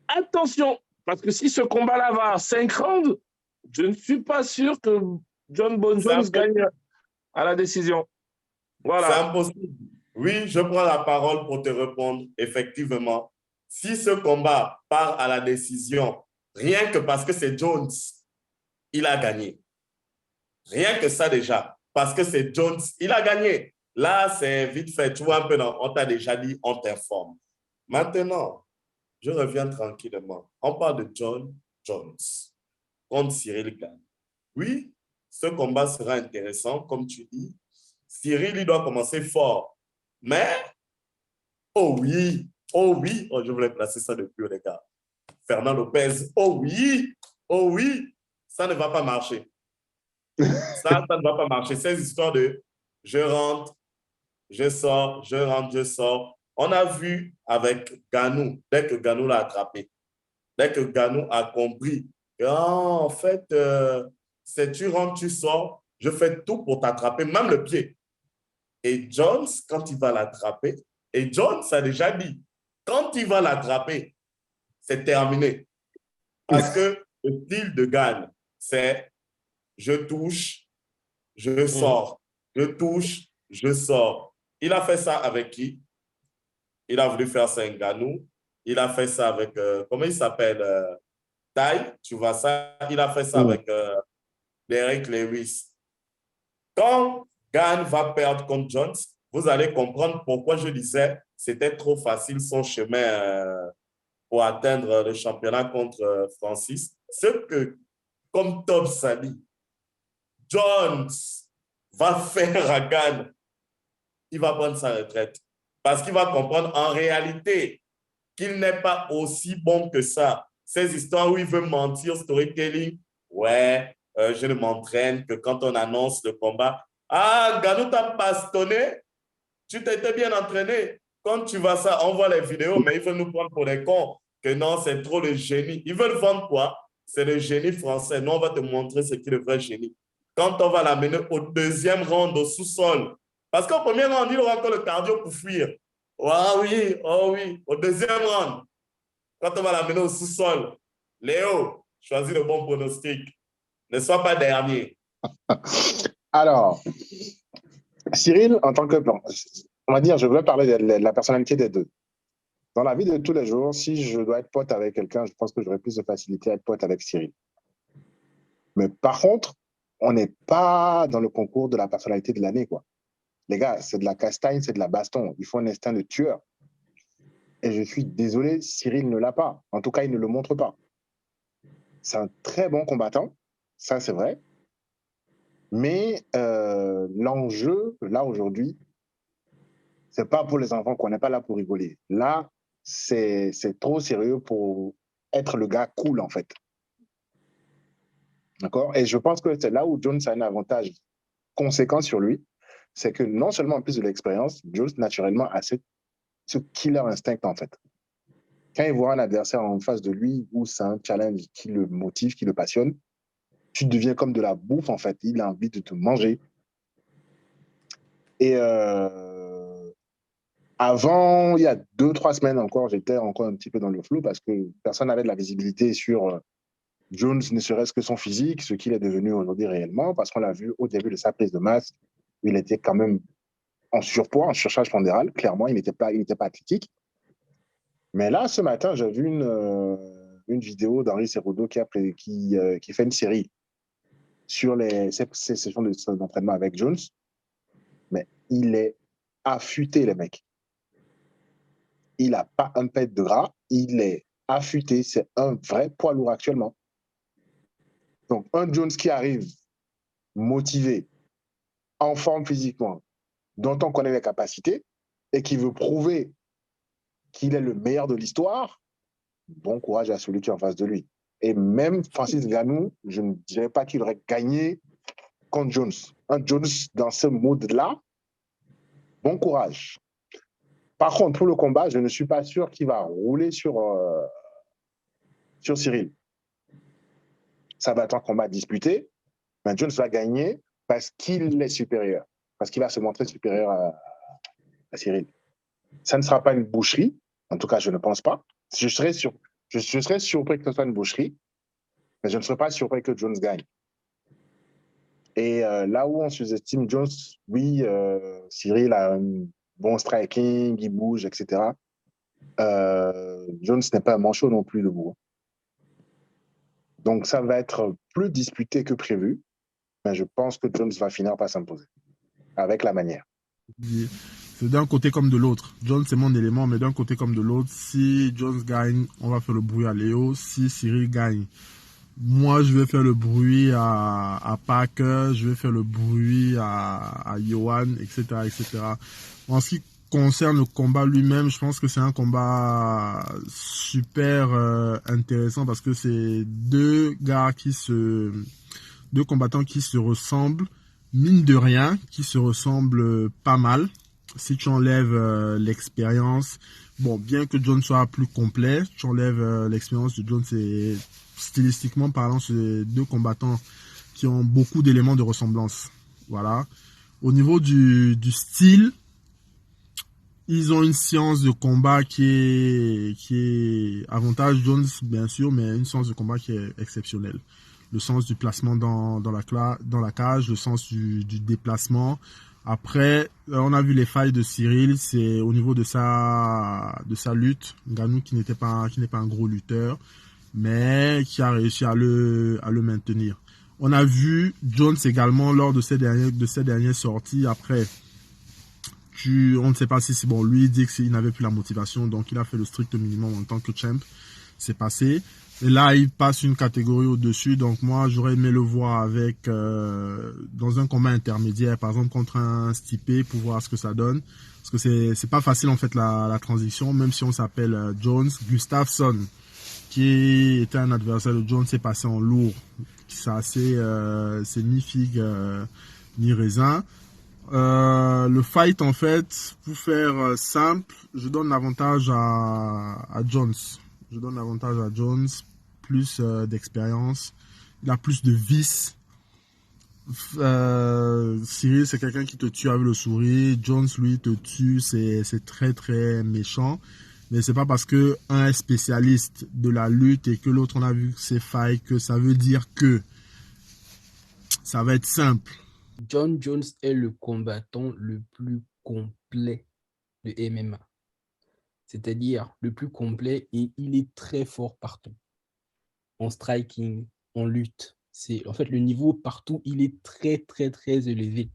attention, parce que si ce combat-là va à 5 rounds, je ne suis pas sûr que John Bones Jones gagne à la décision. Voilà. C'est impossible. Oui, je prends la parole pour te répondre. Effectivement, si ce combat part à la décision, rien que parce que c'est Jones, il a gagné. Rien que ça déjà, parce que c'est Jones, il a gagné. Là, c'est vite fait. Tu vois un peu, on t'a déjà dit, on t'informe. Maintenant, je reviens tranquillement. On parle de John Jones contre Cyril Gane. Oui, ce combat sera intéressant, comme tu dis. Cyril, il doit commencer fort. Mais, oh oui, oh, je voulais placer ça depuis, les gars. Fernand Lopez, oh oui, ça ne va pas marcher. Ça ne va pas marcher. Ces histoires de je rentre, je sors, je rentre, je sors. On a vu avec Ganou, dès que Ganou l'a attrapé, dès que Ganou a compris que, en fait, c'est tu rentres, tu sors, je fais tout pour t'attraper, même le pied. Et Jones, quand il va l'attraper, et Jones a déjà dit, quand il va l'attraper, c'est terminé. Parce que le style de Gane, c'est je touche, je sors, je touche, je sors. Il a fait ça avec qui? Il a voulu faire ça avec Ganou. Il a fait ça avec, comment il s'appelle? Tai, tu vois ça? Il a fait ça avec Derek Lewis. Quand Gane va perdre contre Jones, vous allez comprendre pourquoi je disais c'était trop facile son chemin pour atteindre le championnat contre Francis. Ce que, comme Tom a dit, Jones va faire à Gane, il va prendre sa retraite. Parce qu'il va comprendre en réalité qu'il n'est pas aussi bon que ça. Ces histoires où il veut mentir, storytelling, ouais, je ne m'entraîne que quand on annonce le combat. Ah, Ganou t'a bastonné, tu t'étais bien entraîné. Quand tu vois ça, on voit les vidéos, mais ils veulent nous prendre pour des cons. Que non, c'est trop le génie. Ils veulent vendre quoi? C'est le génie français. Nous, on va te montrer ce qu'est le vrai génie. Quand on va l'amener au deuxième round au sous-sol, parce qu'au premier round, il aura encore le cardio pour fuir. Oh oui, au deuxième round, quand on va l'amener au sous-sol, Léo, choisis le bon pronostic. Ne sois pas dernier. Alors, Cyril, en tant que, on va dire, je veux parler de la personnalité des deux. Dans la vie de tous les jours, si je dois être pote avec quelqu'un, je pense que j'aurais plus de facilité à être pote avec Cyril. Mais par contre, on n'est pas dans le concours de la personnalité de l'année, quoi. Les gars, c'est de la castagne, c'est de la baston. Il faut un instinct de tueur. Et je suis désolé, Cyril ne l'a pas. En tout cas, il ne le montre pas. C'est un très bon combattant, ça c'est vrai. Mais l'enjeu, là, aujourd'hui, c'est pas pour les enfants qu'on n'est pas là pour rigoler. Là, c'est trop sérieux pour être le gars cool, en fait. D'accord? Et je pense que c'est là où Jones a un avantage conséquent sur lui. C'est que non seulement en plus de l'expérience, Jones, naturellement, a ce killer instinct, en fait. Quand il voit un adversaire en face de lui où c'est un challenge qui le motive, qui le passionne, tu deviens comme de la bouffe, en fait. Il a envie de te manger. Et avant, il y a 2-3 semaines encore, j'étais encore un petit peu dans le flou parce que personne n'avait de la visibilité sur Jones, ne serait-ce que son physique, ce qu'il est devenu aujourd'hui réellement, parce qu'on l'a vu au début de sa prise de masse, il était quand même en surpoids, en surcharge pondérale. Clairement, il n'était pas athlétique. Mais là, ce matin, j'ai vu une vidéo d'Henri Cerudo qui fait une série sur ses sessions d'entraînement avec Jones. Mais il est affûté, les mecs. Il n'a pas un pet de gras, il est affûté. C'est un vrai poids lourd actuellement. Donc, un Jones qui arrive motivé, en forme physiquement, dont on connaît les capacités, et qui veut prouver qu'il est le meilleur de l'histoire, bon courage à celui qui est en face de lui. Et même Francis Ngannou, je ne dirais pas qu'il aurait gagné contre Jones. Un Jones dans ce mode-là, bon courage. Par contre, pour le combat, je ne suis pas sûr qu'il va rouler sur Cyril. Ça va être un combat disputé, mais Jones va gagner parce qu'il est supérieur, parce qu'il va se montrer supérieur à Cyril. Ça ne sera pas une boucherie, en tout cas, je ne pense pas. Je serais surpris que ce soit une boucherie, mais je ne serais pas surpris que Jones gagne. Et là où on sous-estime Jones, oui, Cyril a un bon striking, il bouge, etc. Jones n'est pas un manchot non plus debout. Donc ça va être plus disputé que prévu, mais je pense que Jones va finir par s'imposer, avec la manière. C'est d'un côté comme de l'autre. Jones, c'est mon élément, mais d'un côté comme de l'autre. Si Jones gagne, on va faire le bruit à Léo. Si Cyril gagne, moi, je vais faire le bruit à Parker, je vais faire le bruit à Johan, etc., etc. En ce qui concerne le combat lui-même, je pense que c'est un combat super intéressant parce que c'est deux combattants qui se ressemblent, mine de rien, qui se ressemblent pas mal. Si tu enlèves l'expérience, bon, bien que Jones soit plus complet, tu enlèves l'expérience de Jones et stylistiquement parlant, c'est deux combattants qui ont beaucoup d'éléments de ressemblance. Voilà. Au niveau du style, ils ont une science de combat qui est avantage Jones, bien sûr, mais une science de combat qui est exceptionnelle. Le sens du placement dans la cage, le sens du déplacement. Après, on a vu les failles de Cyril, c'est au niveau de sa lutte. Ngannou qui n'est pas un gros lutteur, mais qui a réussi à le maintenir. On a vu Jones également lors de ces dernières sorties. Après, on ne sait pas si c'est bon. Lui, il dit qu'il n'avait plus la motivation, donc il a fait le strict minimum en tant que champ. C'est passé. Et là, il passe une catégorie au-dessus. Donc moi, j'aurais aimé le voir avec dans un combat intermédiaire, par exemple contre un Stipe, pour voir ce que ça donne. Parce que c'est pas facile en fait la transition, même si on s'appelle Jones. Gustafsson, qui était un adversaire de Jones, s'est passé en lourd. C'est ni figue ni raisin. Le fight, en fait, pour faire simple, je donne l'avantage à Jones. Je donne l'avantage à Jones, plus d'expérience. Il a plus de vices. Cyril, c'est quelqu'un qui te tue avec le sourire. Jones, lui, te tue, c'est très, très méchant. Mais c'est pas parce que un est spécialiste de la lutte et que l'autre, on a vu ses failles, que ça veut dire que ça va être simple. John Jones est le combattant le plus complet de MMA. C'est-à-dire le plus complet, et il est très fort partout. En striking, en lutte. En fait, le niveau partout, il est très, très, très élevé.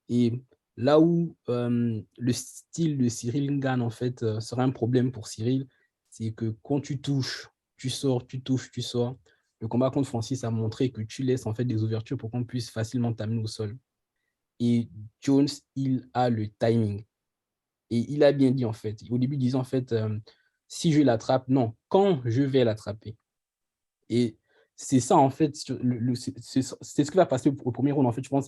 Et là où le style de Cyril Ngannou, en fait, sera un problème pour Cyril, c'est que quand tu touches, tu sors, tu touches, tu sors. Le combat contre Francis a montré que tu laisses en fait des ouvertures pour qu'on puisse facilement t'amener au sol. Et Jones, il a le timing. Et il a bien dit, en fait, au début, il disait, en fait, si je l'attrape, non, quand je vais l'attraper. Et c'est ça, en fait, c'est ce qui va passer au premier round. En fait, je pense,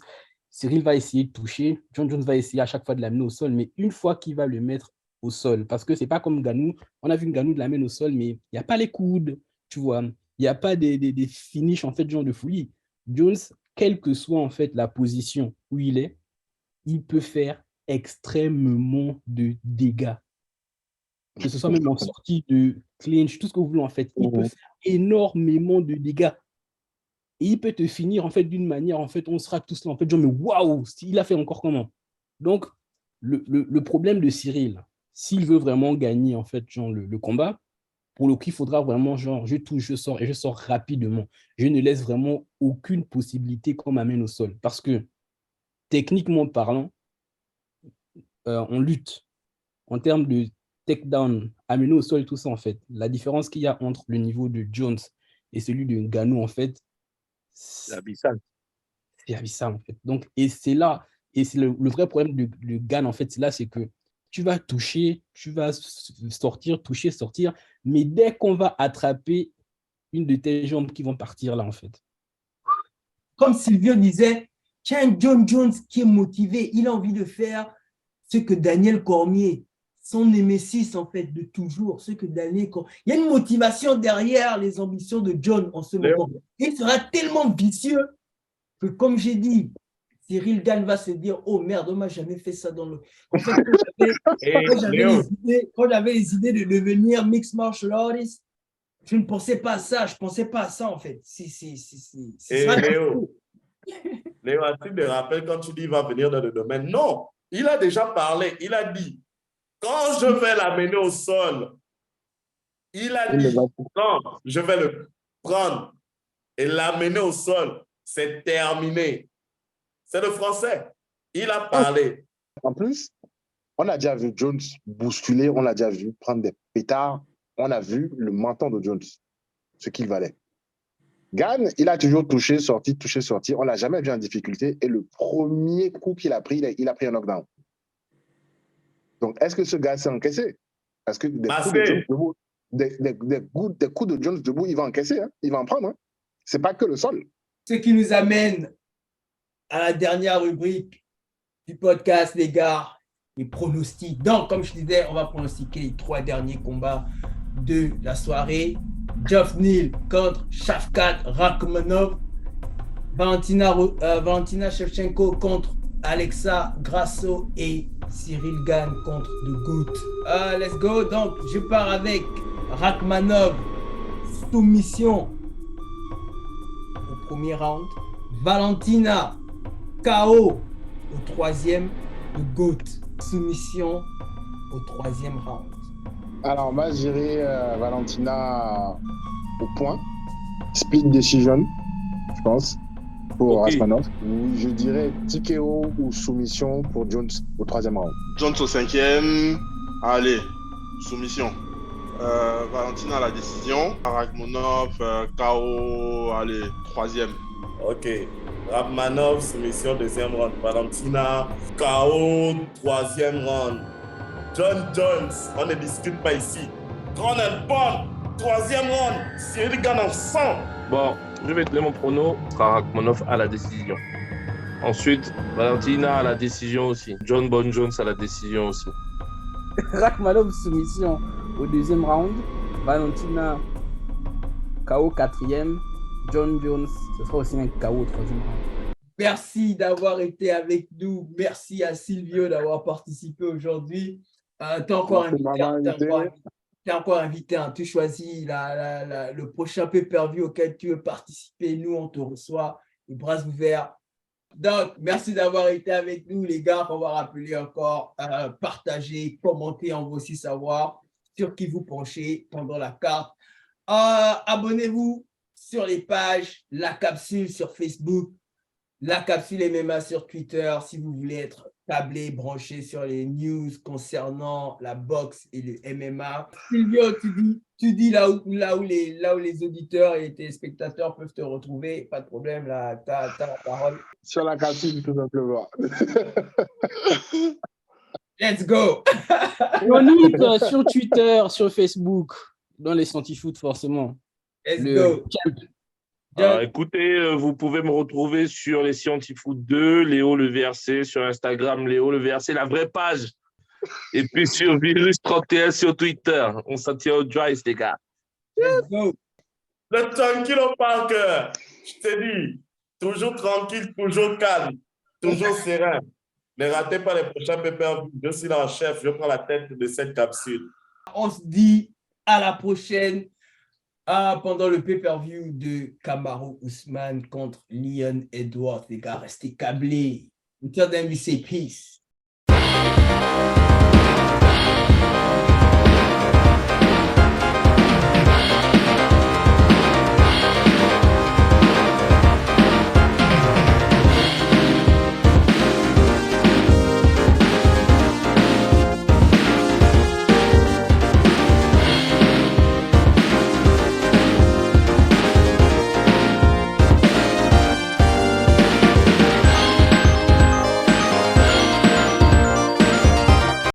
Cyril va essayer de toucher, John Jones va essayer à chaque fois de l'amener au sol, mais une fois qu'il va le mettre au sol, parce que c'est pas comme Ngannou, on a vu Ngannou de l'amener au sol, mais il n'y a pas les coudes, tu vois, il n'y a pas des finishes, en fait, genre de folie. Jones, quelle que soit, en fait, la position où il peut faire extrêmement de dégâts. Que ce soit même en sortie de clinch, tout ce que vous voulez, en fait. Il peut faire énormément de dégâts. Et il peut te finir, en fait, d'une manière, en fait, on sera tous là, en fait, genre, mais waouh, il a fait encore comment? Donc, le problème de Cyril, s'il veut vraiment gagner, en fait, genre, le combat, pour le coup, il faudra vraiment, genre, je touche, je sors, et je sors rapidement. Je ne laisse vraiment aucune possibilité qu'on m'amène au sol. Parce que, techniquement parlant, on lutte en termes de takedown, amener au sol, tout ça, en fait. La différence qu'il y a entre le niveau de Jones et celui de Ngannou, en fait, C'est abyssal. c'est abyssal, en fait. Donc, et c'est là, et c'est le vrai problème de Ngannou, en fait, c'est là, c'est que tu vas toucher, tu vas sortir, toucher, sortir, mais dès qu'on va attraper une de tes jambes qui vont partir là, en fait. Comme Silvio disait, tiens, John Jones qui est motivé, il a envie de faire ce que Daniel Cormier, son némésis en fait de toujours, ce que Daniel Cormier. Il y a une motivation derrière les ambitions de John en ce moment. Il sera tellement vicieux que, comme j'ai dit, Cyril Gann va se dire, oh merde, on m'a jamais fait ça dans le. En fait, quand j'avais les idées de devenir mixed martial artist, je ne pensais pas à ça. Je ne pensais pas à ça, en fait. Léo, as-tu des rappels quand tu dis qu'il va venir dans le domaine? Non, il a déjà parlé. Il a dit, quand je vais l'amener au sol, il a dit, quand je vais le prendre et l'amener au sol, c'est terminé. C'est le français. Il a parlé. En plus, On a déjà vu Jones bousculer, on l'a déjà vu prendre des pétards. On a vu le menton de Jones, ce qu'il valait. Gane, il a toujours touché, sorti. On ne l'a jamais vu en difficulté. Et le premier coup qu'il a pris, il a pris un knockdown. Donc, est-ce que ce gars s'est encaissé? Parce que des coups de Jones debout, il va encaisser. Hein? Il va en prendre. Hein? Ce n'est pas que le sol. Ce qui nous amène à la dernière rubrique du podcast, les gars, les pronostics. Donc, comme je disais, on va pronostiquer les 3 derniers combats de la soirée. Geoff Neal contre Shavkat Rakhmonov. Valentina Shevchenko contre Alexa Grasso et Cyril Gane contre The Goat. Let's go. Donc, je pars avec Rakhmonov, soumission au premier round. Valentina, KO au 3e. The Goat, soumission au 3e round. Alors, moi, j'irai Valentina au point. Split decision, je pense, pour Rakhmonov. Je dirais TKO ou soumission pour Jones au 3e round. Jones au 5e. Allez, soumission. Valentina à la décision. Rakhmonov, KO, allez, 3e. Ok. Rakhmonov, soumission, 2e round. Valentina, KO, 3e round. John Jones, on ne discute pas ici. Ronald Paul, 3e round. Cyril Gane en sang. Bon, je vais donner mon prono. Ce sera Rakhmonov à la décision. Ensuite, Valentina à la décision aussi. John Bon Jones à la décision aussi. Rakhmonov, soumission au 2e round. Valentina, KO 4e. John Jones, ce sera aussi un KO au 3e round. Merci d'avoir été avec nous. Merci à Silvio d'avoir participé aujourd'hui. T'es encore invité. Hein. Tu choisis le prochain pay-per-view auquel tu veux participer. Nous, on te reçoit les bras ouverts. Donc, merci d'avoir été avec nous, les gars. On va rappeler encore, partager, commenter. On va aussi savoir sur qui vous penchez pendant la carte. Abonnez-vous sur les pages, la capsule sur Facebook, la capsule MMA sur Twitter, si vous voulez être câblé, branché sur les news concernant la boxe et le MMA. Silvio, tu dis là où les auditeurs et les téléspectateurs peuvent te retrouver. Pas de problème, là, tu as la parole. Sur la capsule, tout simplement. Let's go. Chronique sur Twitter, sur Facebook, dans les Santifoot, forcément. Let's go. Écoutez, vous pouvez me retrouver sur les Scientifoot 2, Léo Le VRC, sur Instagram, Léo Le VRC, la vraie page. Et puis sur Virus31 sur Twitter. On s'en tient au dry, les gars. Let's go. Le tranquille Parker, je te dis, toujours tranquille, toujours calme, toujours serein. Ne ratez pas les prochains pay-per-view. Je suis là en chef, je prends la tête de cette capsule. On se dit à la prochaine. Pendant le pay-per-view de Kamaru Usman contre Leon Edwards, les gars, restez câblés. Until then, we say peace.